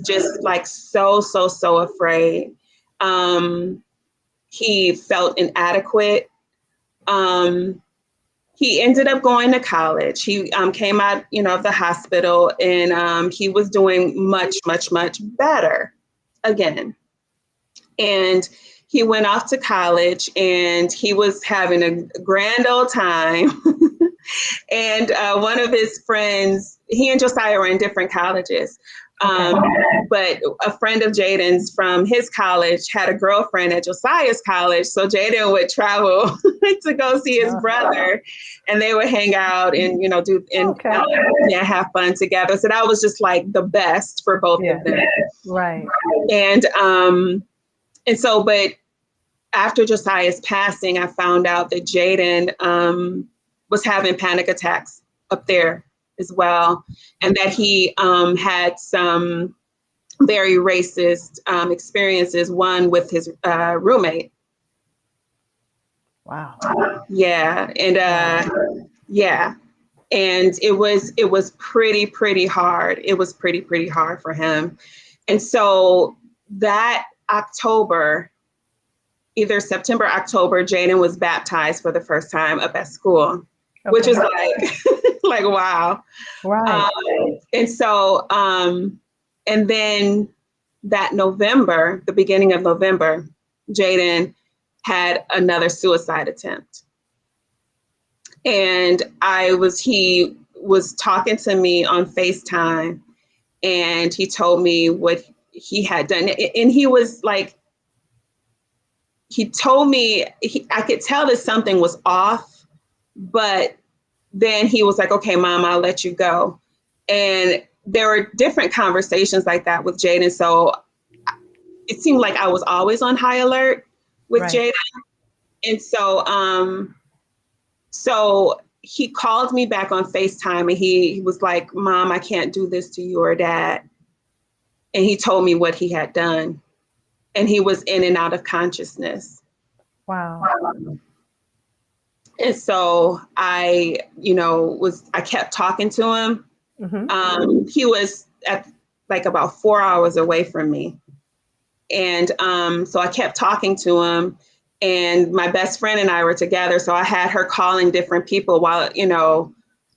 just like so afraid. He felt inadequate. He ended up going to college. He came out, of the hospital, and he was doing much better again. And he went off to college, and he was having a grand old time. And one of his friends, he and Josiah were in different colleges. But a friend of Jaden's from his college had a girlfriend at Josiah's college. So Jaden would travel to go see his brother, and they would hang out and, have fun together. So that was just like the best for both of them. Right. And so, but after Josiah's passing, I found out that Jaden was having panic attacks up there as well, and that he had some very racist experiences, one with his roommate. Wow. Yeah. And yeah. And it was pretty hard. It was pretty hard for him. And so that October, either September, October, Jaden was baptized for the first time up at school, which was like, like, wow. Right. And so, and then that November, the beginning of November, Jaden had another suicide attempt. And he was talking to me on FaceTime, and he told me what he had done. And he was like, he told me, I could tell that something was off, but then he was like, okay, Mom, I'll let you go. And there were different conversations like that with Jaden. So it seemed like I was always on high alert with Jaden. And so, so he called me back on FaceTime, and he was like, Mom, I can't do this to you or Dad. And he told me what he had done. And he was in and out of consciousness. Wow. And so I kept talking to him. Mm-hmm. He was at like about 4 hours away from me. And so I kept talking to him, and my best friend and I were together. So I had her calling different people while,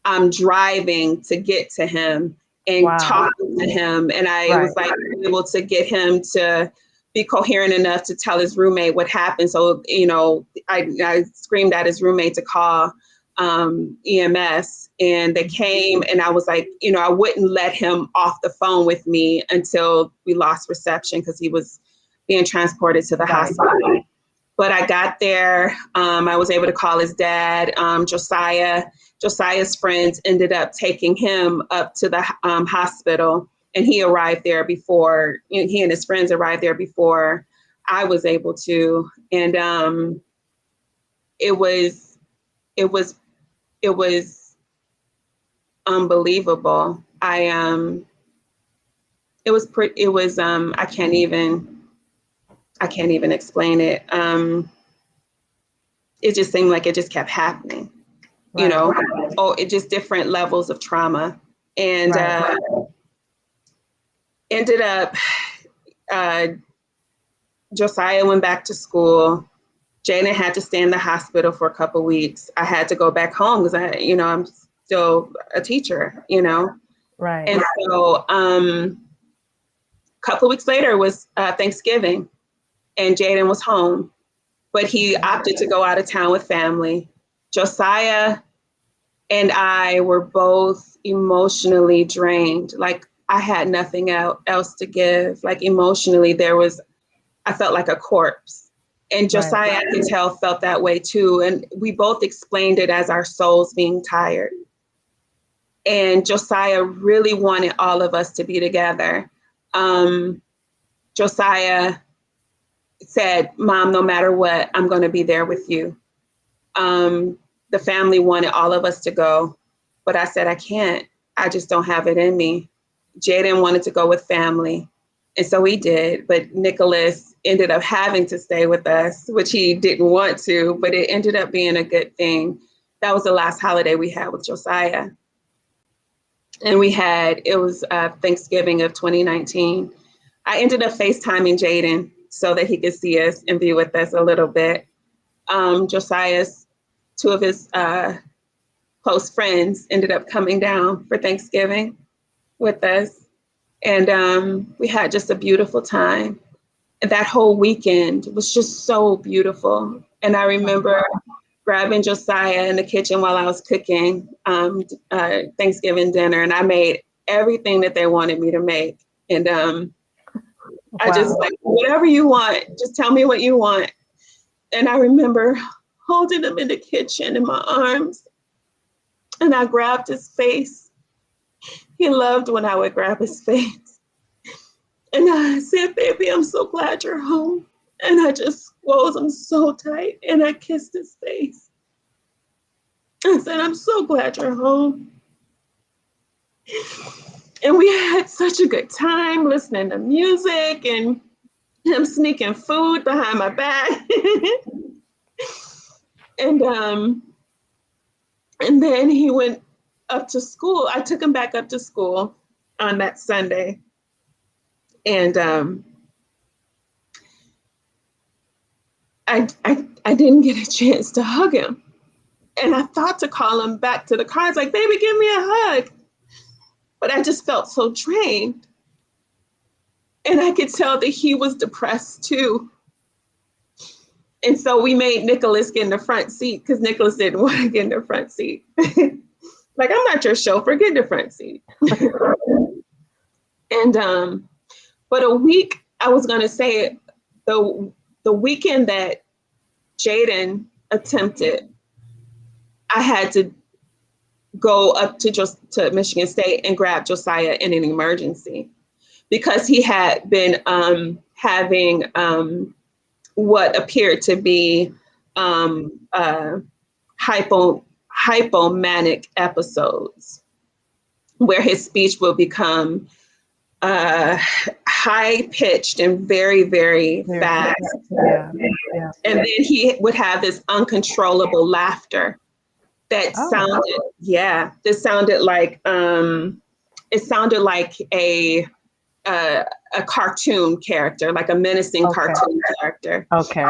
I'm driving to get to him and talking to him. And I was like able to get him to be coherent enough to tell his roommate what happened. So, I screamed at his roommate to call EMS, and they came, and I was like, I wouldn't let him off the phone with me until we lost reception, because he was being transported to the hospital. But I got there. I was able to call his dad, Josiah. Josiah's friends ended up taking him up to the hospital, and he arrived there before, he and his friends arrived there before I was able to. And it was unbelievable. I can't even explain it. It just seemed like it just kept happening, it just different levels of trauma. And ended up, Josiah went back to school. Jaden had to stay in the hospital for a couple of weeks. I had to go back home because I'm still a teacher, Right. And so a couple of weeks later was Thanksgiving, and Jaden was home, but he opted to go out of town with family. Josiah and I were both emotionally drained. Like, I had nothing else to give. Like, emotionally, I felt like a corpse. And Josiah, I could tell, felt that way too. And we both explained it as our souls being tired. And Josiah really wanted all of us to be together. Josiah said, Mom, no matter what, I'm going to be there with you. The family wanted all of us to go, but I said, I can't. I just don't have it in me. Jaden wanted to go with family, and so he did. But Nicholas ended up having to stay with us, which he didn't want to, but it ended up being a good thing. That was the last holiday we had with Josiah. And it was Thanksgiving of 2019. I ended up FaceTiming Jaden so that he could see us and be with us a little bit. Josiah's, two of his close friends ended up coming down for Thanksgiving with us. And we had just a beautiful time. And that whole weekend was just so beautiful. And I remember grabbing Josiah in the kitchen while I was cooking Thanksgiving dinner, and I made everything that they wanted me to make. And I just like, whatever you want, just tell me what you want. And I remember holding him in the kitchen in my arms, and I grabbed his face. He loved when I would grab his face. And I said, baby, I'm so glad you're home. And I just squeezed him so tight, and I kissed his face. I said, I'm so glad you're home. And we had such a good time listening to music and him sneaking food behind my back. And then he went up to school. I took him back up to school on that Sunday. And I didn't get a chance to hug him. And I thought to call him back to the car. It's like, baby, give me a hug. But I just felt so drained. And I could tell that he was depressed too. And so we made Nicholas get in the front seat because Nicholas didn't want to get in the front seat. Like, I'm not your chauffeur, get in the front seat. And but a week, I was gonna say the weekend that Jaden attempted, I had to go up to Michigan State and grab Josiah in an emergency because he had been having what appeared to be hypomanic episodes where his speech will become high pitched and very, very fast. Yeah. And then he would have this uncontrollable laughter that sounded like it sounded like a cartoon character, like a menacing cartoon character. Okay.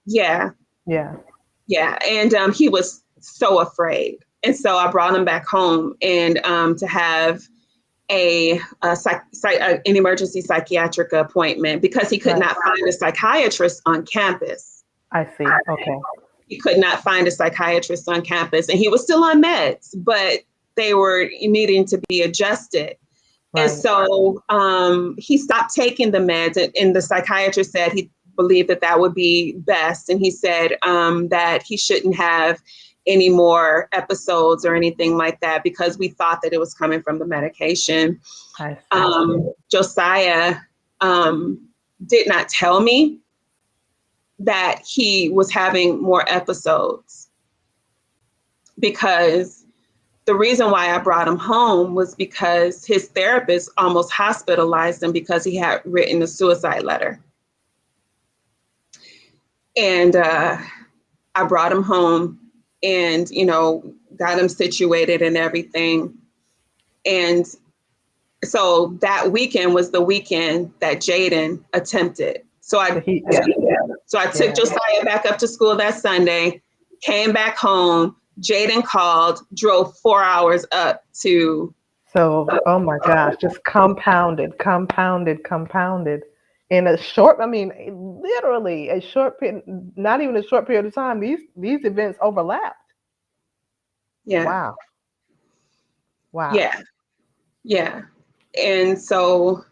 Yeah. And he was so afraid. And so I brought him back home and to have an emergency psychiatric appointment because he could not find a psychiatrist on campus. I see. Okay. He could not find a psychiatrist on campus, and he was still on meds, but they were needing to be adjusted. Right. And so he stopped taking the meds, and the psychiatrist said he believed that would be best. And he said that he shouldn't have any more episodes or anything like that because we thought that it was coming from the medication. Josiah did not tell me that he was having more episodes because the reason why I brought him home was because his therapist almost hospitalized him because he had written a suicide letter. And I brought him home and, got him situated and everything. And so that weekend was the weekend that Jaden attempted. So I took Josiah back up to school that Sunday, came back home. Jaden called, drove 4 hours up to. So, oh my gosh, just compounded. In a short, literally a short period, not even a short period of time, these events overlapped. Yeah. Wow. Yeah. And so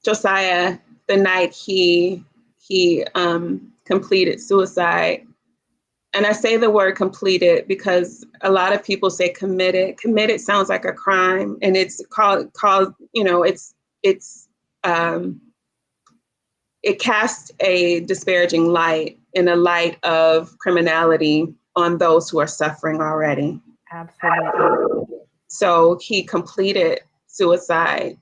Josiah, the night he completed suicide, and I say the word completed because a lot of people say committed. Committed sounds like a crime, and it's called it casts a disparaging light in a light of criminality on those who are suffering already. Absolutely. So he completed suicide.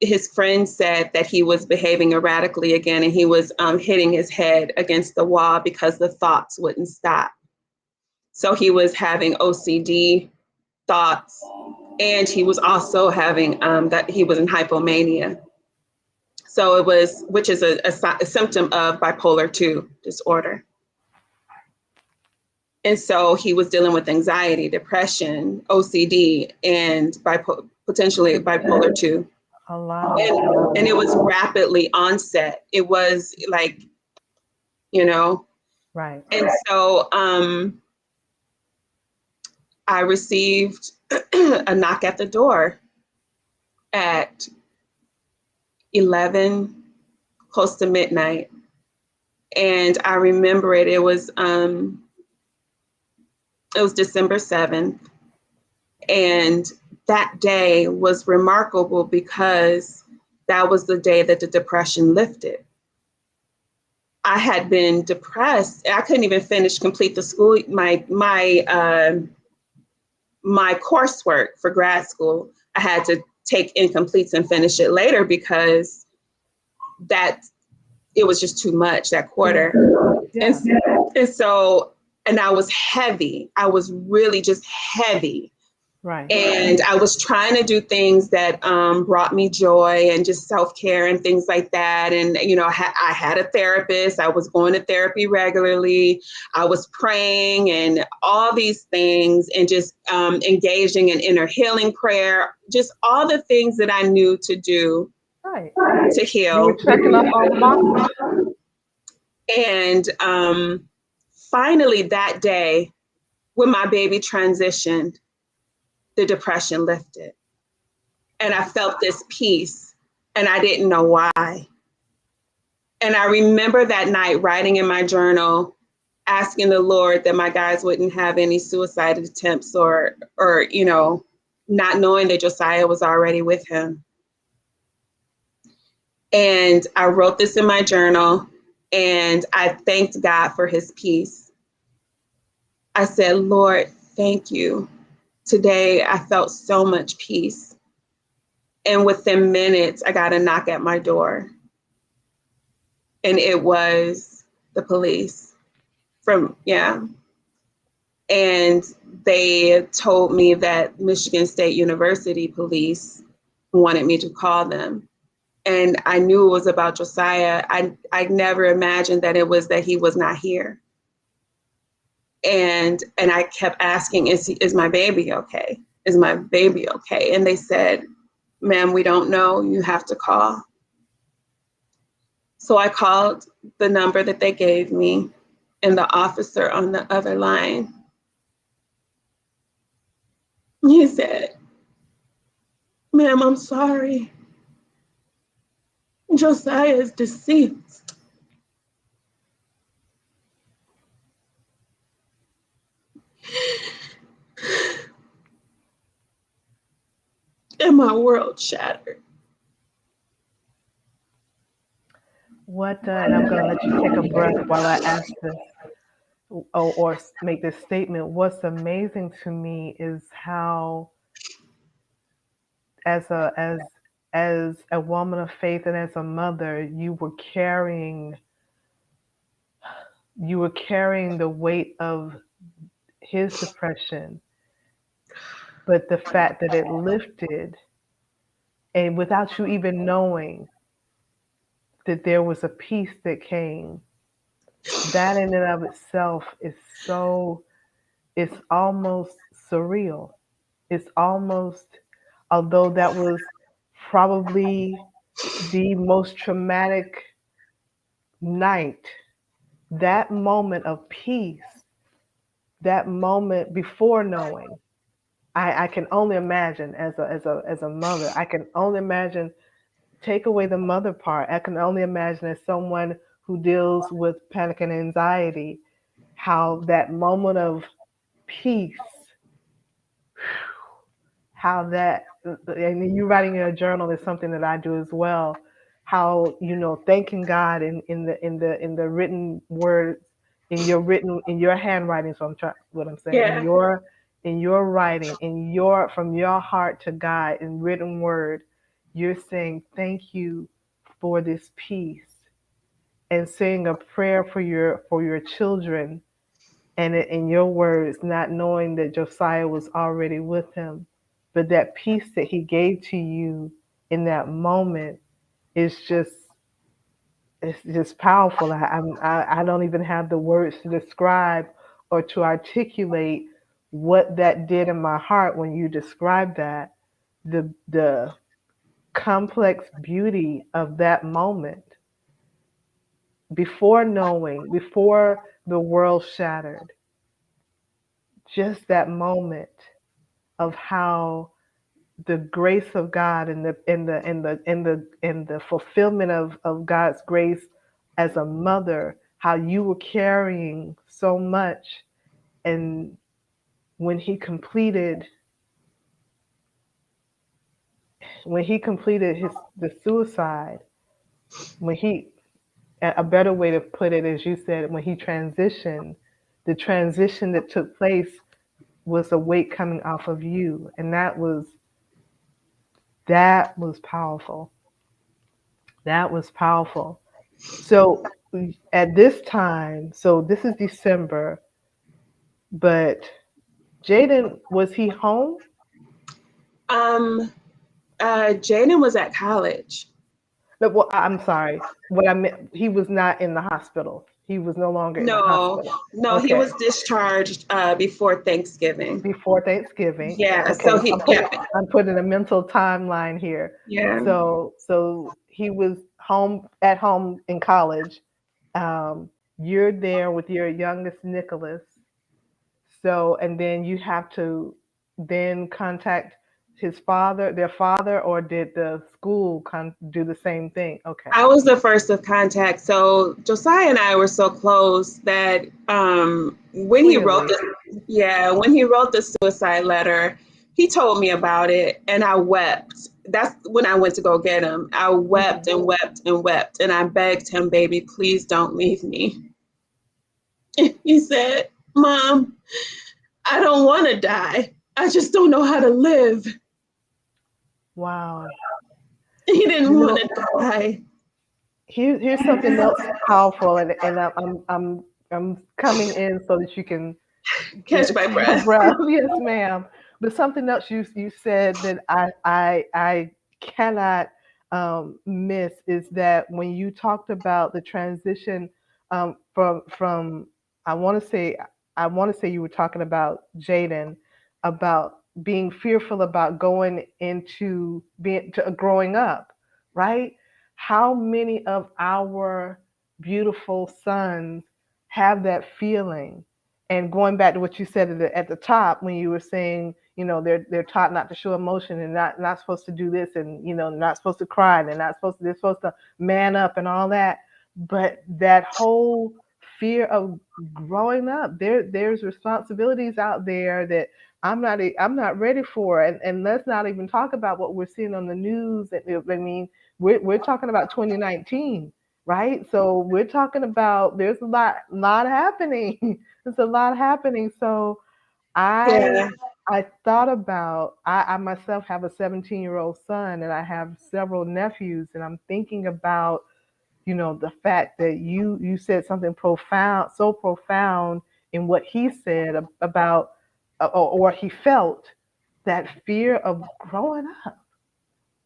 His friend said that he was behaving erratically again, and he was hitting his head against the wall because the thoughts wouldn't stop. So he was having OCD thoughts, and he was also having that he was in hypomania. So it was, which is a symptom of bipolar 2 disorder. And so he was dealing with anxiety, depression, OCD, and potentially bipolar 2. And it was rapidly onset. It was like, Right. And so I received a knock at the door at 11, close to midnight. And I remember it was December 7th. And that day was remarkable because that was the day that the depression lifted. I had been depressed. I couldn't even complete the school, my coursework for grad school. I had to take incompletes and finish it later because it was just too much that quarter. Yeah. And so and I was heavy. I was really just heavy. Right. And I was trying to do things that brought me joy and just self-care and things like that. And, you know, I had a therapist. I was going to therapy regularly. I was praying and all these things, and just engaging in inner healing prayer, just all the things that I knew to do Right. to You were heal. checking off all the boxes. And finally that day, when my baby transitioned, the depression lifted. And I felt this peace, and I didn't know why. And I remember that night writing in my journal, asking the Lord that my guys wouldn't have any suicide attempts, or you know, not knowing that Josiah was already with him. And I wrote this in my journal, and I thanked God for his peace. I said, Lord, thank you. Today I felt so much peace. And within minutes, I got a knock at my door. And it was the police And they told me that Michigan State University police wanted me to call them. And I knew it was about Josiah. I never imagined that it was that he was not here. And I kept asking, is my baby okay? Is my baby okay? And they said, ma'am, we don't know. You have to call. So I called the number that they gave me, and the officer on the other line, he said, ma'am, I'm sorry. Josiah is deceased. And my world shattered. And I'm going to let you take a breath while I ask this or make this statement. What's amazing to me is how, as a woman of faith and as a mother, you were carrying the weight of his depression, but the fact that it lifted, and without you even knowing that there was a peace that came, that in and of itself is it's almost surreal. It's almost, although that was probably the most traumatic night, that moment of peace, that moment before knowing, I can only imagine as a mother, I can only imagine, take away the mother part. I can only imagine as someone who deals with panic and anxiety, how that moment of peace, how that, and you writing in a journal is something that I do as well. How, thanking God in the written words, in your handwriting. So what I'm saying, Yeah. in your writing, from your heart to God in written word, you're saying thank you for this peace, and saying a prayer for your children, and in your words, not knowing that Josiah was already with him, but that peace that he gave to you in that moment is just, it's just powerful. I don't even have the words to describe or to articulate what that did in my heart when you described that. The complex beauty of that moment, before knowing, before the world shattered, just that moment of how the grace of God and the fulfillment of God's grace as a mother, how you were carrying so much. And when he completed the suicide, when he, a better way to put it, as you said, when he transitioned, the transition that took place was a weight coming off of you, and that was powerful. That was powerful. So at this time, so this is December. But Jaden, was he home? Um, Jaden was at college. No, well, I'm sorry. What I meant, he was not in the hospital. He was no longer in the No, hospital. no, he Okay. was discharged before Thanksgiving. Before Thanksgiving. Yeah, Okay. so yeah, I'm putting a mental timeline here. yeah. So he was at home in college. You're there with your youngest Nicholas. So, and then you have to then contact their father, or did the school do the same thing? Okay. I was the first of contact. So Josiah and I were so close that when he wrote Clearly. when he wrote the suicide letter, he told me about it and I wept. That's when I went to go get him. I wept Mhm. and wept and wept and I begged him, baby, please don't leave me. He said, Mom, I don't want to die. I just don't know how to live. Wow. He didn't You want know, to die. here's something else powerful, and I'm coming in so that you can Catch my take a breath. breath. Yes, ma'am. But something else you said that I cannot miss is that when you talked about the transition from I want to say you were talking about Jaden, about being fearful about going into being to growing up, right? How many of our beautiful sons have that feeling? And going back to what you said at the top, when you were saying, they're taught not to show emotion, and not supposed to do this, and not supposed to cry, and they're supposed to man up and all that. But that whole fear of growing up, there's responsibilities out there that I'm not ready for. And let's not even talk about what we're seeing on the news. I mean, we're talking about 2019, right? So we're talking about there's a lot happening. There's a lot happening. So I Yeah, I thought about I myself have a 17-year-old son, and I have several nephews, and I'm thinking about the fact that you said something profound, so profound in what he said about or he felt, that fear of growing up.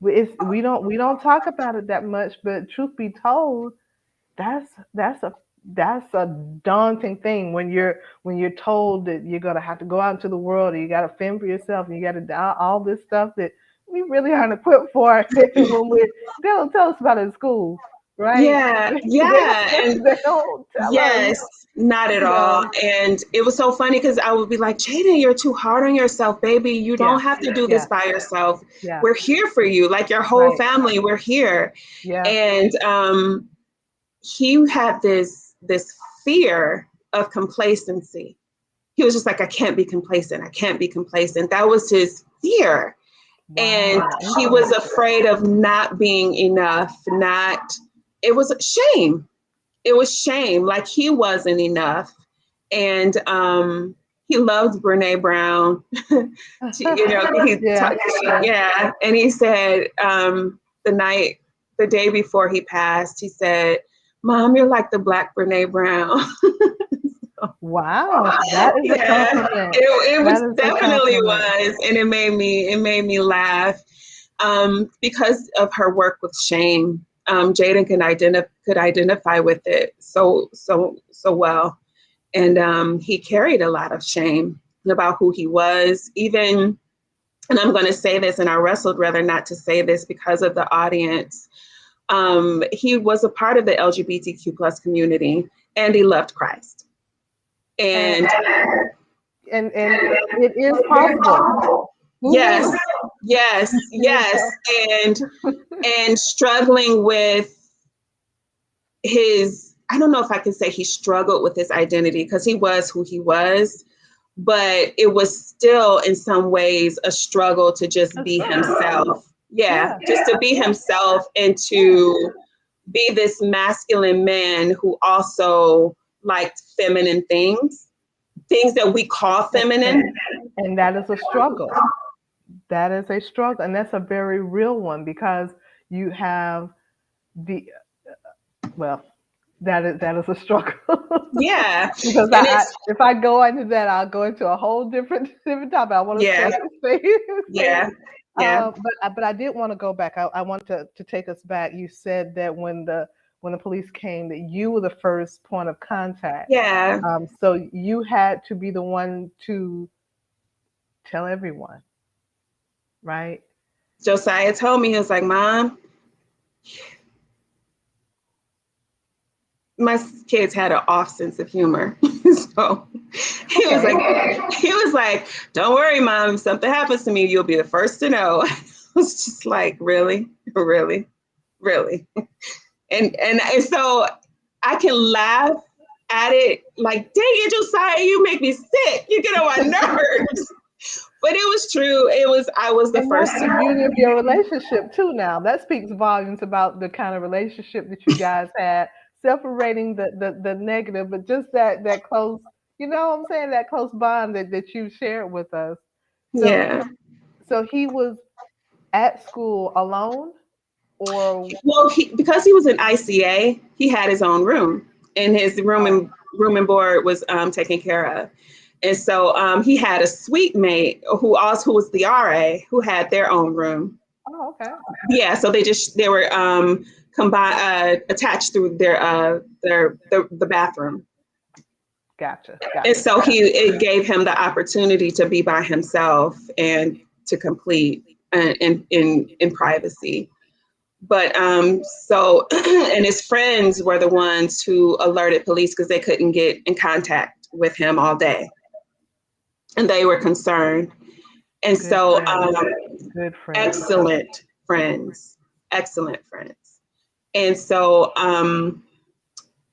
We don't talk about it that much, but truth be told, that's that's a that's a daunting thing when you're told that you're gonna have to go out into the world, and you got to fend for yourself, and you got to do all this stuff that we really aren't equipped for when they don't tell us about it in school, right? yeah, they yeah. don't And they don't tell us, yes, not at you all. know. And it was so funny because I would be like, Jaden, you're too hard on yourself, baby. You Yeah, don't have to do this yeah, by yourself. yeah, We're here for you, like your whole right, family, we're here. yeah. And he had this fear of complacency. He was just like, I can't be complacent. I can't be complacent. That was his fear. And Wow, he was interesting. afraid of not being enough, not, it was shame. It was shame, like he wasn't enough. And he loved Brene Brown. He Yeah, talked, yeah. yeah. And he said the day before he passed, he said, Mom, you're like the Black Brene Brown. Wow, that is a Yeah, compliment. it That was is a definitely compliment. was, and it made me laugh because of her work with shame. Jaden could identify with it so well, and he carried a lot of shame about who he was. Even, and I'm going to say this, and I wrestled rather not to say this because of the audience. He was a part of the LGBTQ plus community, and he loved Christ. And And and it is possible. yes, Woo-hoo. yes, You yes, know? and struggling with his, I don't know if I can say he struggled with his identity because he was who he was, but it was still in some ways a struggle to just A be struggle. himself. Yeah, Yeah, just to be himself and yeah. to be this masculine man who also liked feminine things that we call And, and feminine. and that is a struggle. That is a struggle, and that's a very real one, because you have the well. That is a struggle. Yeah. Because And it's, if I go into that, I'll go into a whole different topic. I want to yeah, stay. yeah, yeah, But I did want to go back. I want to take us back. You said that when the police came, that you were the first point of contact. yeah. So you had to be the one to tell everyone, right? Josiah told me, he was like, Mom, my kids had an off sense of humor. So Okay. he was like, don't worry, Mom, if something happens to me, you'll be the first to know. I was just like, really, really, really. And so I can laugh at it like, dang it, Josiah, you make me sick. You get on my nerves. But it was true. I was the And first that's to the know. beauty of your relationship too now. That speaks volumes about the kind of relationship that you guys had, separating the negative, but just that close, you know what I'm saying, that close bond that you shared with us. So Yeah. so he was at school alone or Well, because he was in ICA, he had his own room, and his oh, room and board was taken care of. And so he had a suite mate who was the RA who had their own room. oh okay. Yeah, so they were combined attached through the bathroom. Gotcha. And Gotcha. so it gave him the opportunity to be by himself and to complete in privacy. But so and his friends were the ones who alerted police because they couldn't get in contact with him all day, and they were concerned. And Good so friends. Good friends. excellent friends, excellent friends. And so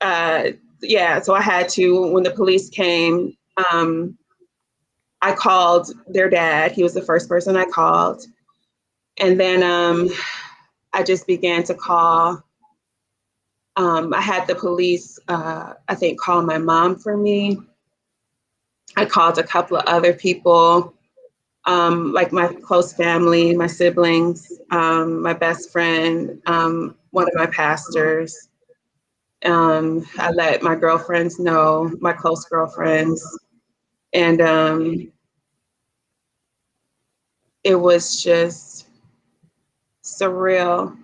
uh, yeah, so I had to, when the police came, I called their dad. He was the first person I called. And then I just began to call. I had the police, I think, call my mom for me. I called a couple of other people, like my close family, my siblings, my best friend, one of my pastors. I let my girlfriends know, my close girlfriends. And it was just surreal.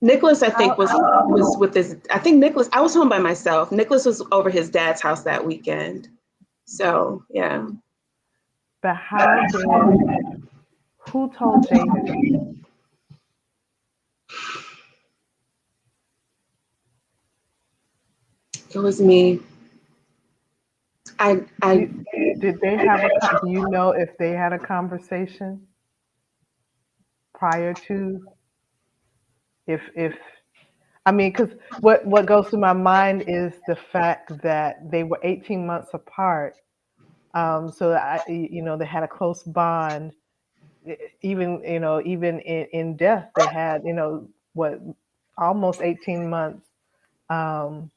Nicholas, I think, was with his. I think Nicholas. I was home by myself. Nicholas was over his dad's house that weekend. So yeah. But who told Jaden? It was me. I Did, did they do you know if they had a conversation prior to if I mean, because what goes through my mind is the fact that they were 18 months apart. So you know, they had a close bond. Even even in death, they had what almost 18 months. Um,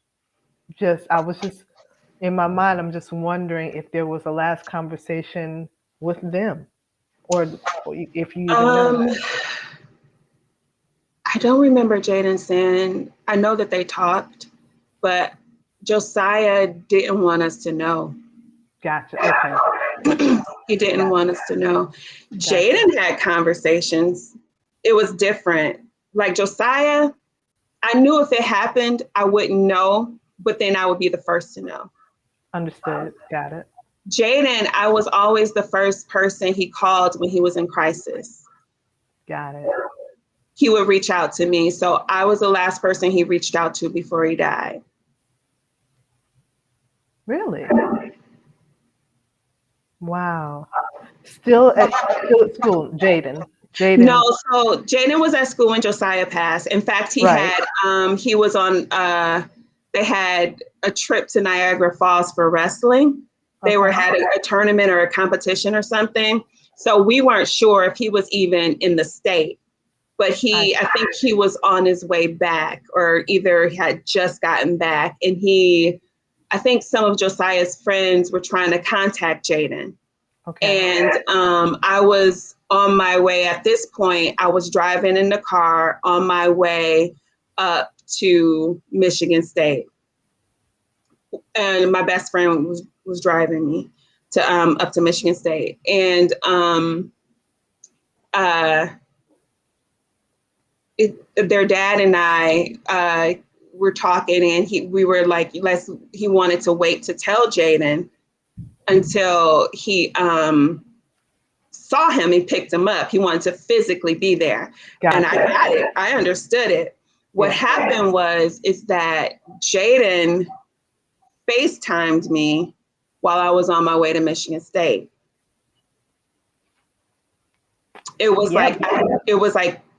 I was just in my mind. I'm just wondering if there was a last conversation with them, or if you even know. um I don't remember Jaden saying. I know that they talked, but Josiah didn't want us to know. Gotcha. Okay. He didn't Gotcha. want us to know. Gotcha. Jaden had conversations. It was different. Like Josiah, I knew if it happened, I wouldn't know, but then I would be the first to know. Understood. Got it. Jaden, I was always the first person he called when he was in crisis. Got it. He would reach out to me. So I was the last person he reached out to before he died. Really? Wow. Still at school, Jaden. No, Jaden. so Jaden was at school when Josiah passed. In fact, Right. he was on they had a trip to Niagara Falls for wrestling. They were Okay. having a tournament or a competition or something. So we weren't sure if he was even in the state. But I I think he was on his way back, or either had just gotten back. And I think some of Josiah's friends were trying to contact Jaden. okay. And I was on my way at this point. I was driving in the car on my way up to Michigan State. And my best friend was driving me to up to Michigan State. And their dad and I were talking, and we were like, he wanted to wait to tell Jaden until he saw him and picked him up. He wanted to physically be there. Gotcha. And I got it. I understood it. What happened is that Jaden FaceTimed me while I was on my way to Michigan State. It was like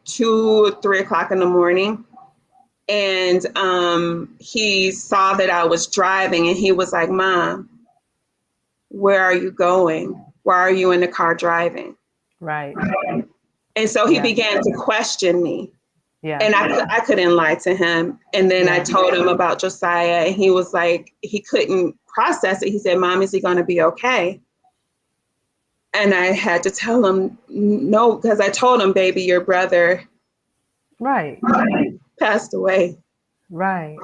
2, 3 o'clock in the morning. And he saw that I was driving, and he was like, "Mom, where are you going? Why are you in the car driving?" Right. And so he began to question me. Yeah. And I couldn't lie to him. And then I told him about Josiah, and he was like, he couldn't process it. He said, "Mom, is he going to be okay?" And I had to tell him no, because I told him, "Baby, your brother passed away." Right.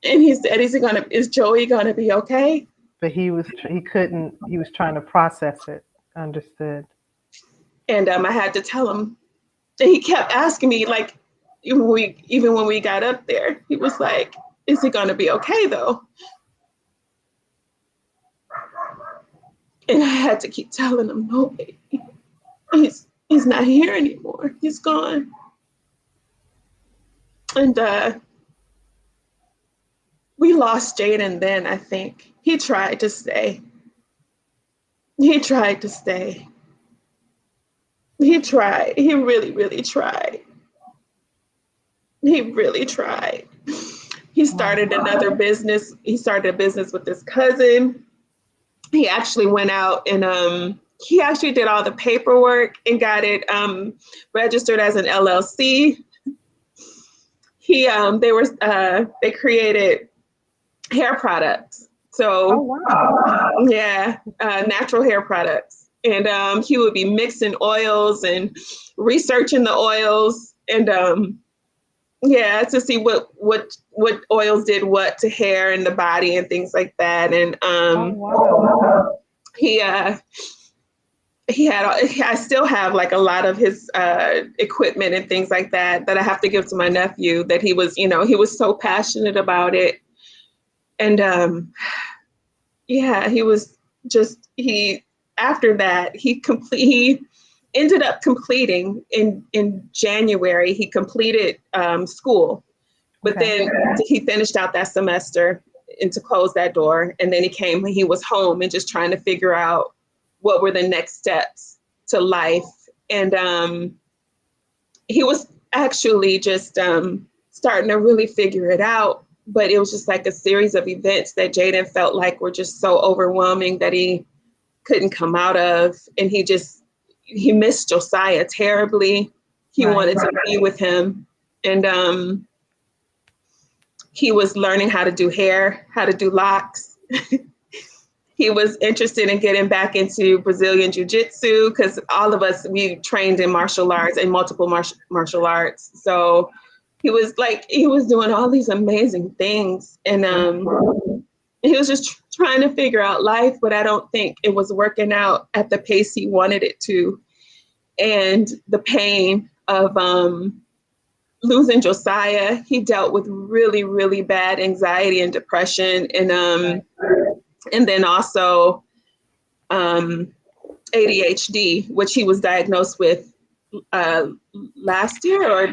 And he said, "Is Joey gonna be okay?" But he was trying to process it. Understood. And I had to tell him. And he kept asking me, like, even when we got up there, he was like, "Is he gonna be okay though?" And I had to keep telling him, "No, baby, he's not here anymore. He's gone." And we lost Jaden then, I think. He tried to stay. He tried to stay. He tried. He really, really tried. He really tried. He started another business. He started a business with his cousin. He actually went out and he actually did all the paperwork and got it registered as an LLC. They created hair products. So, natural hair products. And he would be mixing oils and researching the oils and to see what oils did what to hair and the body and things like that. And I still have like a lot of his equipment and things like that I have to give to my nephew, that he was so passionate about it. And after that, he ended up completing in January. He completed school, but then he finished out that semester and to close that door. And then he was home and just trying to figure out what were the next steps to life. And he was actually just starting to really figure it out. But it was just like a series of events that Jaden felt like were just so overwhelming that he couldn't come out of. And he missed Josiah terribly. He wanted to be with him. And he was learning how to do hair, how to do locks. He was interested in getting back into Brazilian Jiu-Jitsu, because all of us, we trained in martial arts and multiple martial arts. So he was doing all these amazing things. And he was just trying to figure out life, but I don't think it was working out at the pace he wanted it to. And the pain of losing Josiah, he dealt with really, really bad anxiety and depression. And then also ADHD, which he was diagnosed with last year,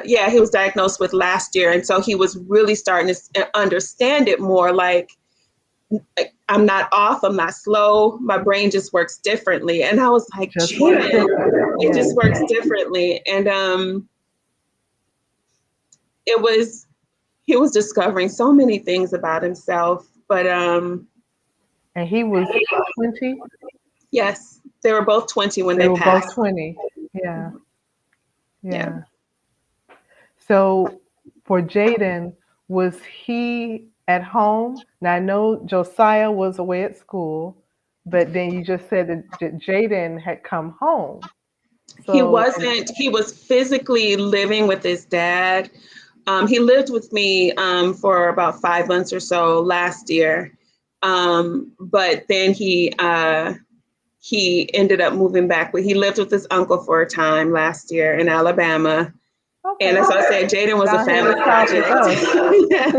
he was diagnosed with last year. And so he was really starting to understand it more, like, I'm not off, I'm not slow, my brain just works differently. And I was like, it just works differently. And he was discovering so many things about himself. But and he was 20? Yes, they were both 20 when they passed. They were both 20. Yeah. So for Jaden, was he at home? Now I know Josiah was away at school, but then you just said that Jaden had come home. So, he was physically living with his dad, He lived with me for about 5 months or so last year, but then he ended up moving back. He lived with his uncle for a time last year in Alabama. Okay. And as I said, Jaden was a Down here in family the South with project. us. Yes.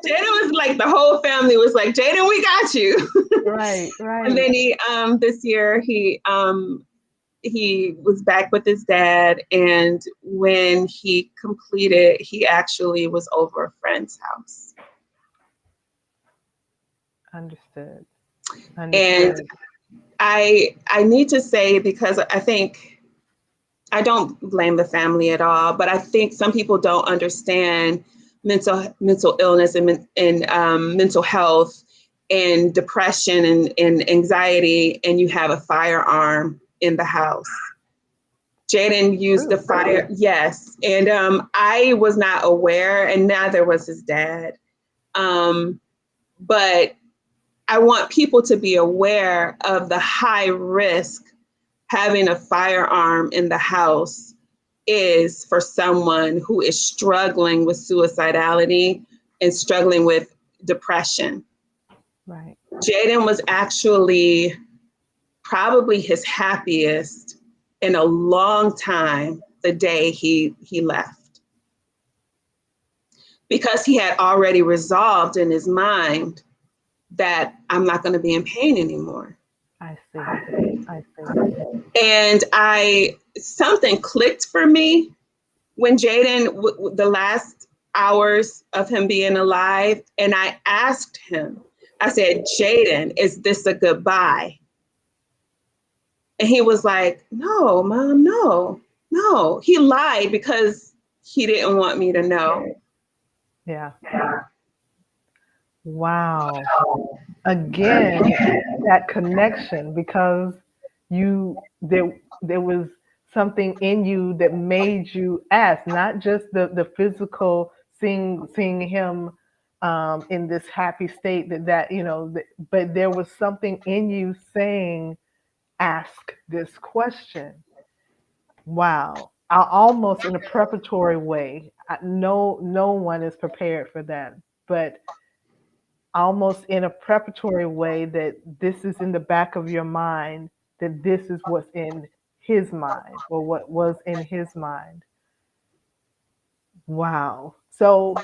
Jaden was like, the whole family was like, Jaden, we got you. Right, right. And then he, this year, he was back with his dad. And when he completed, he actually was over a friend's house. Understood. And I need to say, because I think I don't blame the family at all, but I think some people don't understand mental illness and mental health and depression and anxiety, and you have a firearm in the house. Jaden used the fire, yes, and I was not aware, and neither was his dad. But I want people to be aware of the high risk having a firearm in the house is for someone who is struggling with suicidality and struggling with depression. Right. Jaden was actually probably his happiest in a long time the day he left, because he had already resolved in his mind that I'm not going to be in pain anymore. I see. And something clicked for me when Jaden, the last hours of him being alive, and I asked him, I said, Jaden, is this a goodbye? And he was like, no, Mom, no. He lied because he didn't want me to know. Yeah. Wow. Again, that connection, because there was something in you that made you ask, not just the physical seeing him in this happy state but there was something in you saying, ask this question. Wow. Almost in a preparatory way. No one is prepared for that, but almost in a preparatory way, that this is in the back of your mind, that this is what's in his mind, or what was in his mind. Wow. So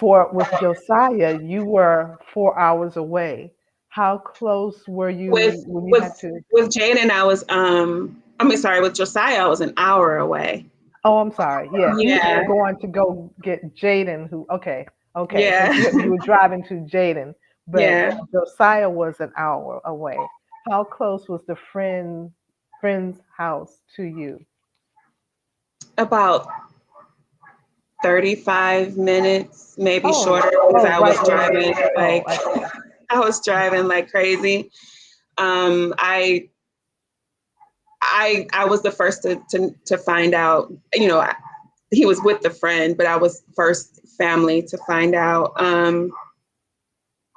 with Josiah, you were 4 hours away. How close were With you when you had with to? with Jaden, I was with Josiah, I was an hour away. Oh, I'm sorry. Yeah, you Yeah. were going to go get Jaden. Okay. So Yeah. you were driving to Jaden, but Yeah. Josiah was an hour away. How close was the friend's house to you? About 35 minutes, maybe Oh, shorter, because oh, right there. Oh, I see. I was driving like crazy. I was the first to find out. He was with the friend, but I was first family to find out,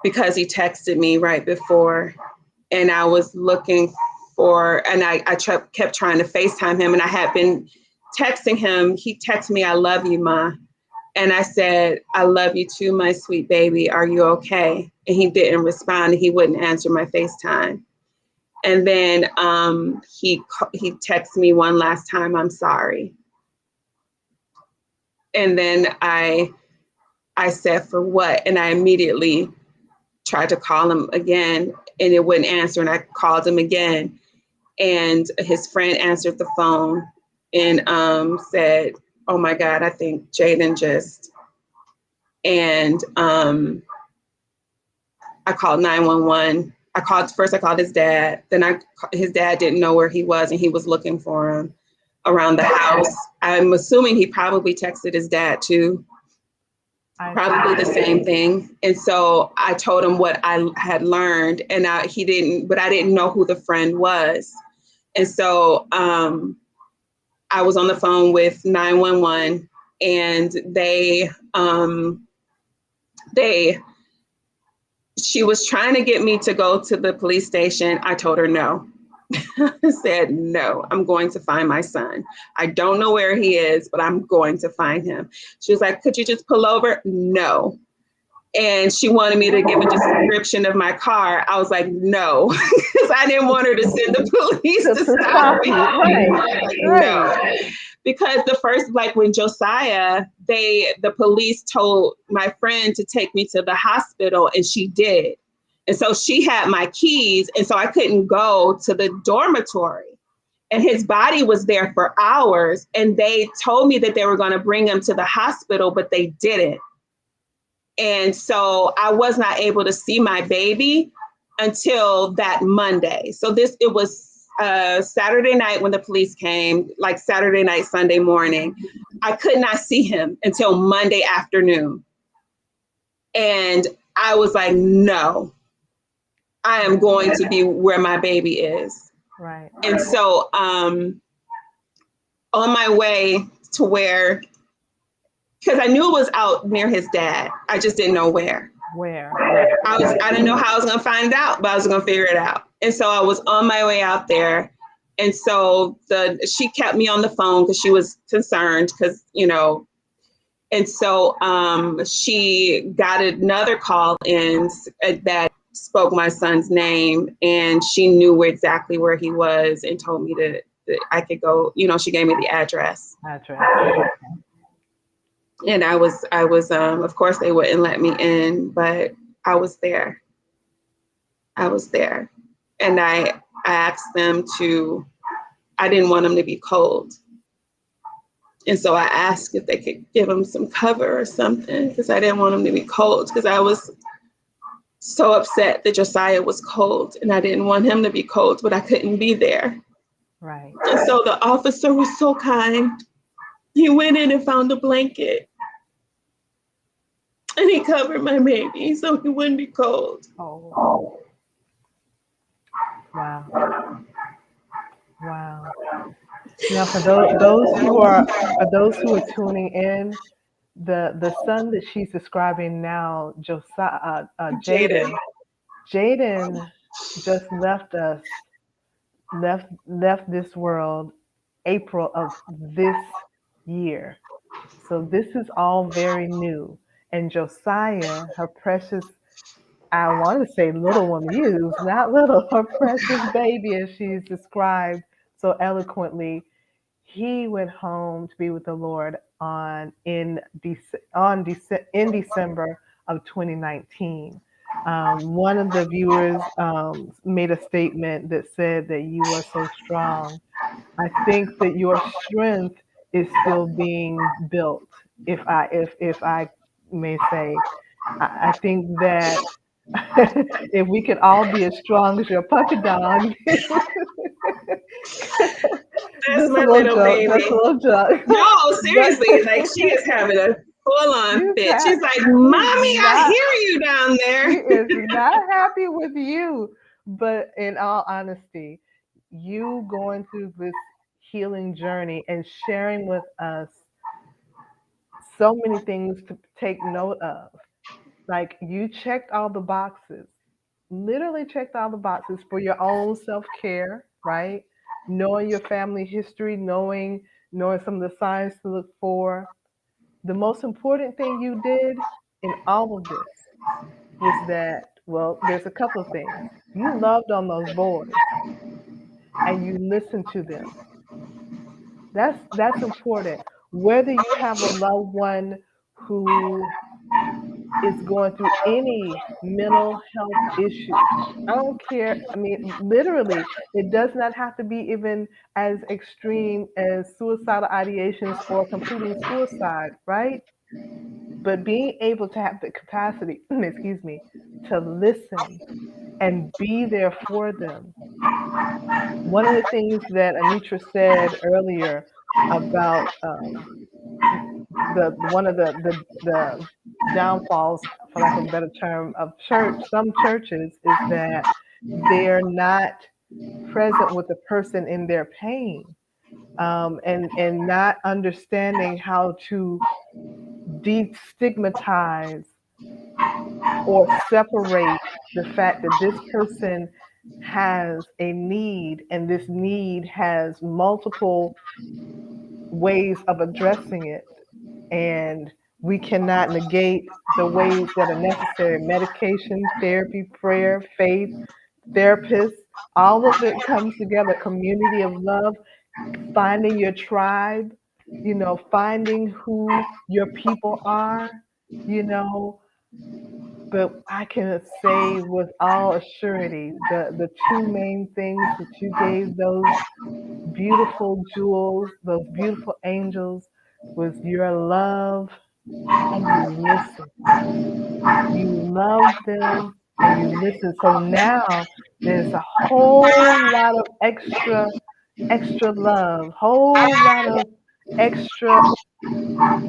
because he texted me right before, and I was looking and I kept trying to FaceTime him, and I had been texting him. He texted me, "I love you, Ma." And I said, "I love you too, my sweet baby. Are you okay?" And he didn't respond. He wouldn't answer my FaceTime. And then he texted me one last time, "I'm sorry." And then I said, "For what?" And I immediately tried to call him again, and it wouldn't answer. And I called him again, and his friend answered the phone and said, "Oh my God, I think Jaden just," and I called 911. I called his dad. Then his dad didn't know where he was, and he was looking for him around the house. I'm assuming he probably texted his dad too. Probably the same thing. And so I told him what I had learned, and he didn't, but I didn't know who the friend was. And so I was on the phone with 911, and she was trying to get me to go to the police station. I told her no. I said, no, I'm going to find my son. I don't know where he is, but I'm going to find him. She was like, could you just pull over? No. And she wanted me to give a description of my car. I was like, no, because I didn't want her to send the police to stop me. Right. No. Because the first, like when Josiah, the police told my friend to take me to the hospital, and she did. And so she had my keys, and so I couldn't go to the dormitory. And his body was there for hours, and they told me that they were going to bring him to the hospital, but they didn't. And so I was not able to see my baby until that Monday. So it was Saturday night when the police came, like Saturday night, Sunday morning. I could not see him until Monday afternoon. And I was like, no, I am going to be where my baby is. Right. And so on my way to where, because I knew it was out near his dad, I just didn't know where. I didn't know how I was going to find out, but I was going to figure it out. And so I was on my way out there. And so she kept me on the phone because she was concerned because, and so she got another call in that spoke my son's name, and she knew exactly where he was and told me that I could go, she gave me the address. And I was, of course they wouldn't let me in, but I was there. And I asked them I didn't want him to be cold. And so I asked if they could give him some cover or something, because I didn't want him to be cold, because I was so upset that Josiah was cold, and I didn't want him to be cold, but I couldn't be there. Right. And so the officer was so kind. He went in and found a blanket, and he covered my baby so he wouldn't be cold. Oh. Wow. Now, for those who are tuning in, the son that she's describing now, Josiah, Jaden just left this world April of this year. So this is all very new. And Josiah, her precious, I want to say little one, not little, her precious baby, as she's described so eloquently, he went home to be with the Lord in December of 2019. One of the viewers made a statement that said that you are so strong. I think that your strength is still being built, if I may say. I think that if we could all be as strong as your puppy dog. That's my little baby. That's a little joke. No, seriously, like she is having a full-on fit. She's like, Mommy, I hear you down there. She is not happy with you. But in all honesty, you going through this healing journey and sharing with us so many things to take note of. Like, you checked all the boxes, literally checked all the boxes for your own self-care, right? Knowing your family history, knowing some of the signs to look for. The most important thing you did in all of this was that, well, there's a couple of things. You loved on those boys and you listened to them. That's important. Whether you have a loved one who is going through any mental health issue, I don't care. I mean, literally, it does not have to be even as extreme as suicidal ideations or completing suicide, right? But being able to have the capacity, excuse me, to listen and be there for them. One of the things that Anitra said earlier about one of the downfalls, for lack of a better term, of some churches is that they're not present with the person in their pain, and not understanding how to destigmatize or separate the fact that this person has a need, and this need has multiple ways of addressing it. And we cannot negate the ways that are necessary: medication, therapy, prayer, faith, therapists. All of it comes together, community of love, finding your tribe, finding who your people are, you know. But I can say with all assurity, the two main things that you gave those beautiful jewels, those beautiful angels, was your love and you listen. You love them and you listen. So now there's a whole lot of extra love, whole lot of extra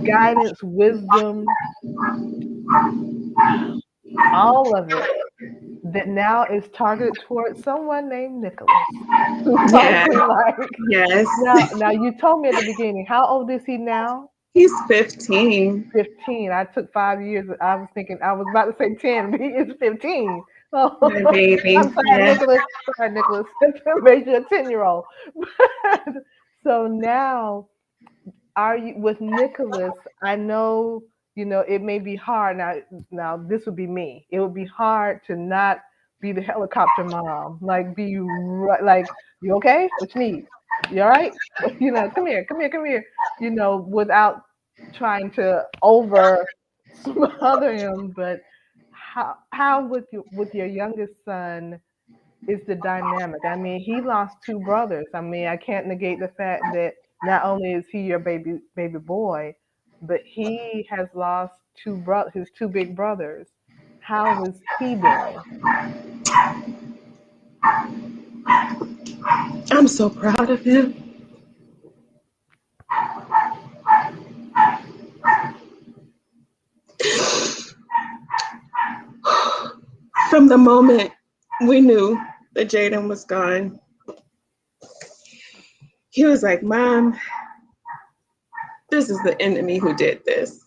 guidance, wisdom, all of it that now is targeted towards someone named Nicholas. Yeah. Probably like Yes. now you told me at the beginning, how old is he now? He's 15. 15. I took 5 years. I was thinking I was about to say 10, but he is 15. My Oh, baby. I'm sorry, Yeah. Nicholas. Sorry, Nicholas. Made you a 10-year-old. So now, are you with Nicholas? I know, it may be hard now. Now this would be me. It would be hard to not be the helicopter mom. Like, be like, you okay? What you need? You all right? Come here, come here, come here. Without trying to over smother him. But how with your youngest son is the dynamic? I mean, he lost two brothers. I mean, I can't negate the fact that not only is he your baby boy, but he has lost his two big brothers. How is he doing? I'm so proud of him. From the moment we knew that Jaden was gone, he was like, Mom, this is the enemy who did this.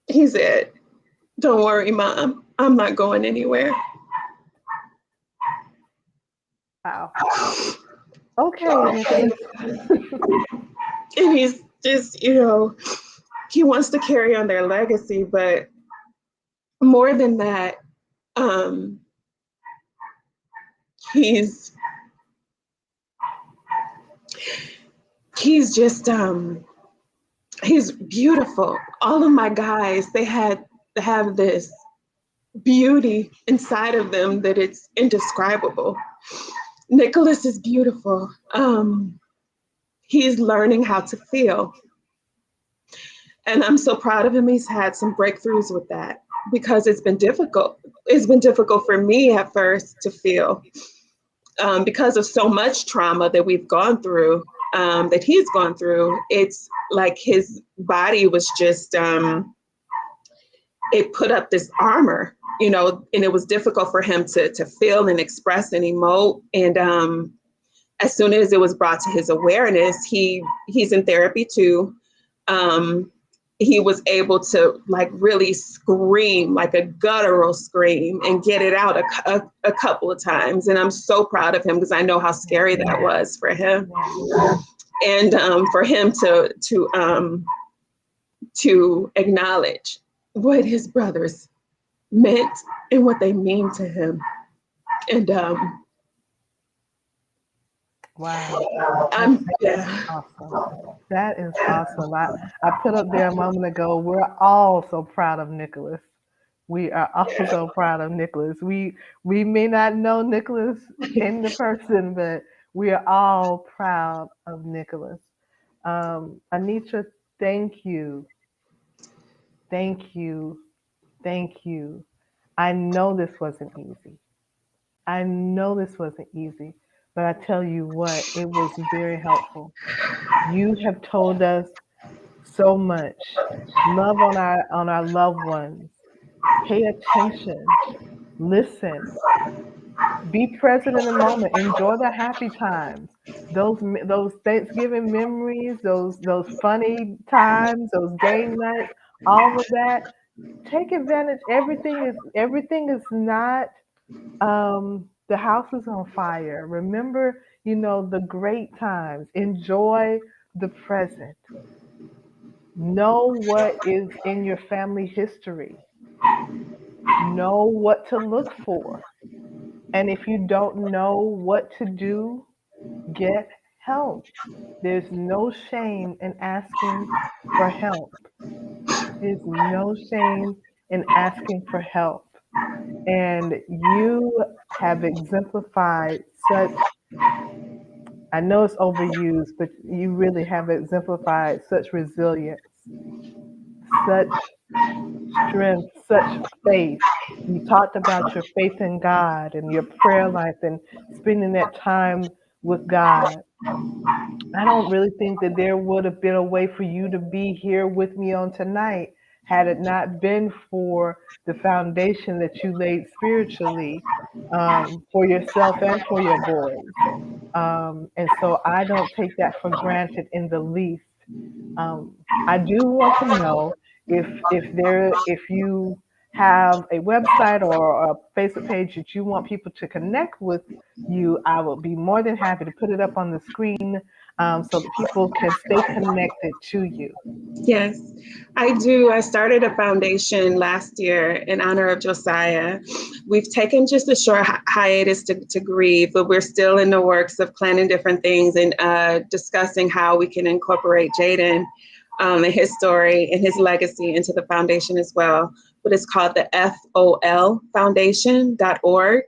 He said, Don't worry, Mom, I'm not going anywhere. Wow. Okay, Nicholas. And he's just, he wants to carry on their legacy, but more than that, um, he's he's just he's beautiful. All of my guys, they have this beauty inside of them that it's indescribable. Nicholas is beautiful. He's learning how to feel. And I'm so proud of him. He's had some breakthroughs with that because it's been difficult. It's been difficult for me at first to feel because of so much trauma that we've gone through, that he's gone through. It's like his body was just, it put up this armor, and it was difficult for him to feel and express and emote. And as soon as it was brought to his awareness, he's in therapy too. He was able to like really scream, like a guttural scream, and get it out a couple of times. And I'm so proud of him because I know how scary that was for him. And for him to acknowledge what his brothers meant and what they mean to him. And Wow. yeah. Awesome. That is awesome. I put up there a moment ago, we're all so proud of Nicholas. We are all so proud of Nicholas. We may not know Nicholas in the person, but we are all proud of Nicholas. Anitra, thank you. Thank you. Thank you. I know this wasn't easy. I know this wasn't easy, but I tell you what, it was very helpful. You have told us so much. Love on our loved ones. Pay attention. Listen. Be present in the moment. Enjoy the happy times. Those Thanksgiving memories, those funny times, those game nights, all of that. Take advantage. Everything is not. The house is on fire. Remember, the great times. Enjoy the present. Know what is in your family history. Know what to look for. And if you don't know what to do, get help. There's no shame in asking for help. There's no shame in asking for help. And you have exemplified such, I know it's overused, but you really have exemplified such resilience, such strength, such faith. You talked about your faith in God and your prayer life and spending that time with God. I don't really think that there would have been a way for you to be here with me on tonight had it not been for the foundation that you laid spiritually, for yourself and for your boys. And so I don't take that for granted in the least. Um, I do want to know if you have a website or a Facebook page that you want people to connect with you. I will be more than happy to put it up on the screen, so that people can stay connected to you. Yes, I do. I started a foundation last year in honor of Josiah. We've taken just a short hiatus to grieve, but we're still in the works of planning different things and discussing how we can incorporate Jaden and his story and his legacy into the foundation as well. But it's called the FOLfoundation.org.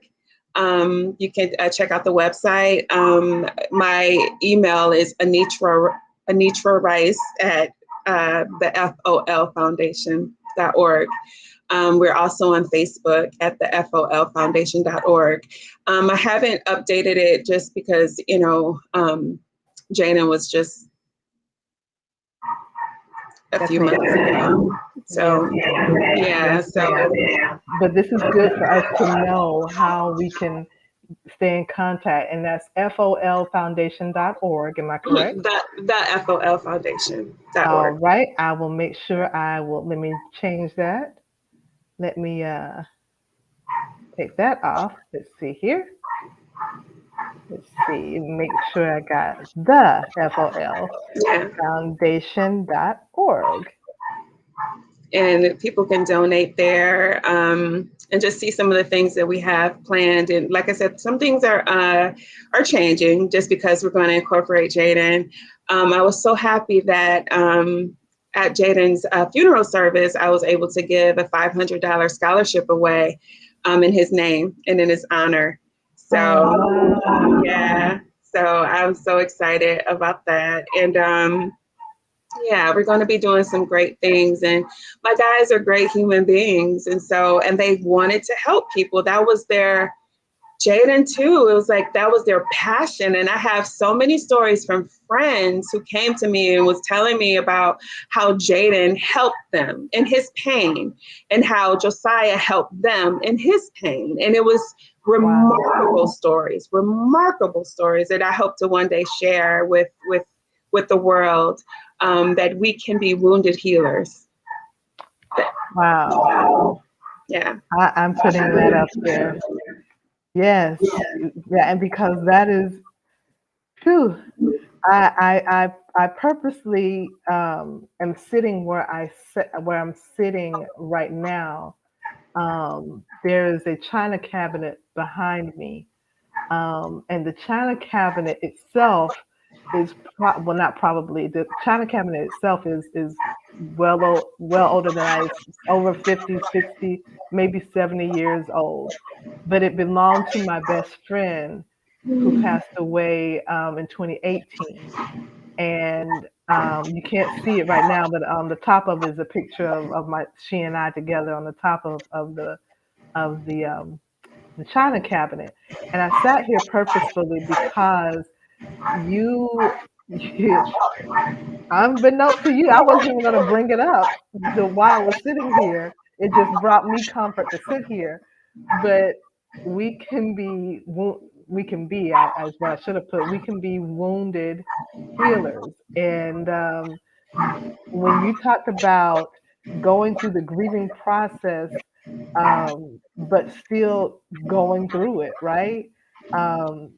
You can check out the website. My email is Anitra Rice at the FOLfoundation.org. We're also on Facebook at the FOLfoundation.org. I haven't updated it just because, Jaden was just a Yes, few ma'am. months ago. Yes, So, ma'am. yeah, Yes, so ma'am. But this is good for us to know how we can stay in contact, and that's folfoundation.org. Am I correct? the All FOLfoundation.org. right. I will make sure let me change that. Let me take that off. Let's see here. Let's see. Make sure I got the FOL Yeah. foundation.org. And people can donate there, and just see some of the things that we have planned. And like I said, some things are changing just because we're going to incorporate Jaden. I was so happy that at Jaden's funeral service, I was able to give a $500 scholarship away in his name and in his honor. Oh, So wow. yeah, so I'm so excited about that. And yeah, we're going to be doing some great things. And my guys are great human beings. And they wanted to help people. That was their, Jaden too. It was like, that was their passion. And I have so many stories from friends who came to me and was telling me about how Jaden helped them in his pain and how Josiah helped them in his pain. And it was Wow. remarkable stories that I hope to one day share with the world, that we can be wounded healers. Wow. Yeah. I'm putting that up there. Yes. Yeah, and because that is true. I purposely am sitting where I'm sitting right now. There is a china cabinet behind me, and the china cabinet itself is well, not probably, the china cabinet itself is well older than I. It's over 50, 60, maybe 70 years old, but it belonged to my best friend who passed away in 2018. And you can't see it right now, but on the top of it is a picture of my she and I together on the top of the china cabinet. And I sat here purposefully because you, unbeknownst to you, I wasn't even going to bring it up. While I was sitting here, it just brought me comfort to sit here. But we can be, as what I should have put, we can be wounded healers. And when you talked about going through the grieving process but still going through it, right?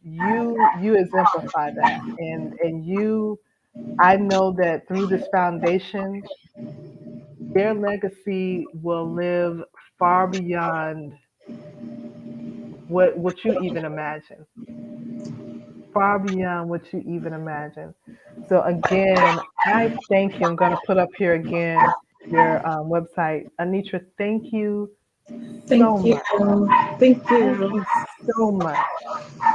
You exemplify that, and you, I know that through this foundation, their legacy will live far beyond what you even imagine, far beyond what you even imagine. So again, I thank you. I'm going to put up here again your website. Anitra, thank you so Thank you. much. Thank Thank you. you so much.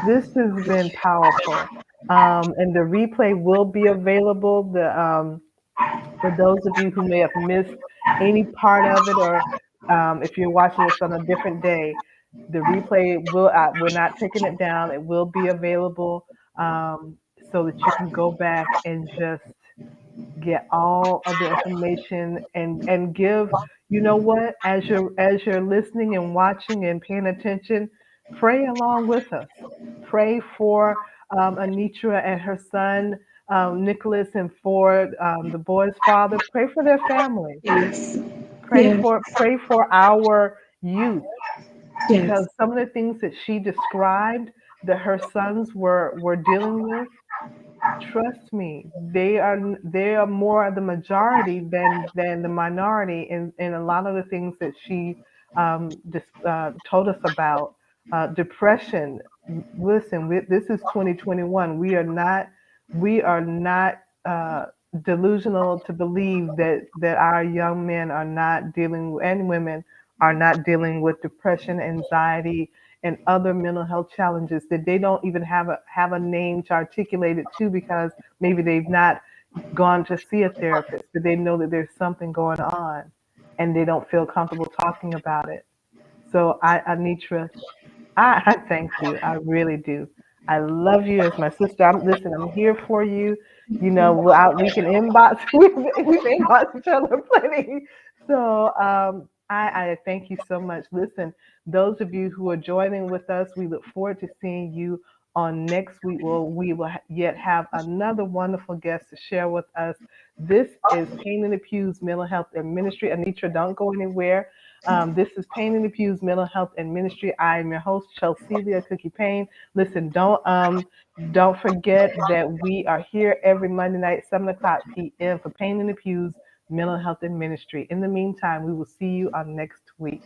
This has been powerful. And the replay will be available. For those of you who may have missed any part of it, or if you're watching this on a different day, the replay will, we're not taking it down. It will be available, so that you can go back and just get all of the information, and give, you know what, as you're listening and watching and paying attention, pray along with us. Pray for Anitra and her son Nicholas, and for the boy's father. Pray for their family. Yes. pray Yes. for pray for our youth, because Yes. some of the things that she described that her sons were dealing with, trust me, they are more the majority than the minority in a lot of the things that she told us about. Depression. Listen, this is 2021. We are not delusional to believe that our young men are not dealing, and women are not dealing with depression, anxiety, and other mental health challenges that they don't even have a name to articulate it to, because maybe they've not gone to see a therapist, but they know that there's something going on and they don't feel comfortable talking about it. So Anitra, I thank you. I really do. I love you as my sister. Listen, I'm here for you. We can inbox, we've inboxed each other plenty. So I thank you so much. Listen, those of you who are joining with us, we look forward to seeing you on next week. Well, we will yet have another wonderful guest to share with us. This is Pain in the Pews Mental Health and Ministry. Anitra, don't go anywhere. This is Pain in the Pews Mental Health and Ministry. I am your host, Chelsea Cookie Payne. Listen, don't forget that we are here every Monday night, 7 o'clock p.m. for Pain in the Pews Mental Health and Ministry. In the meantime, we will see you on next week.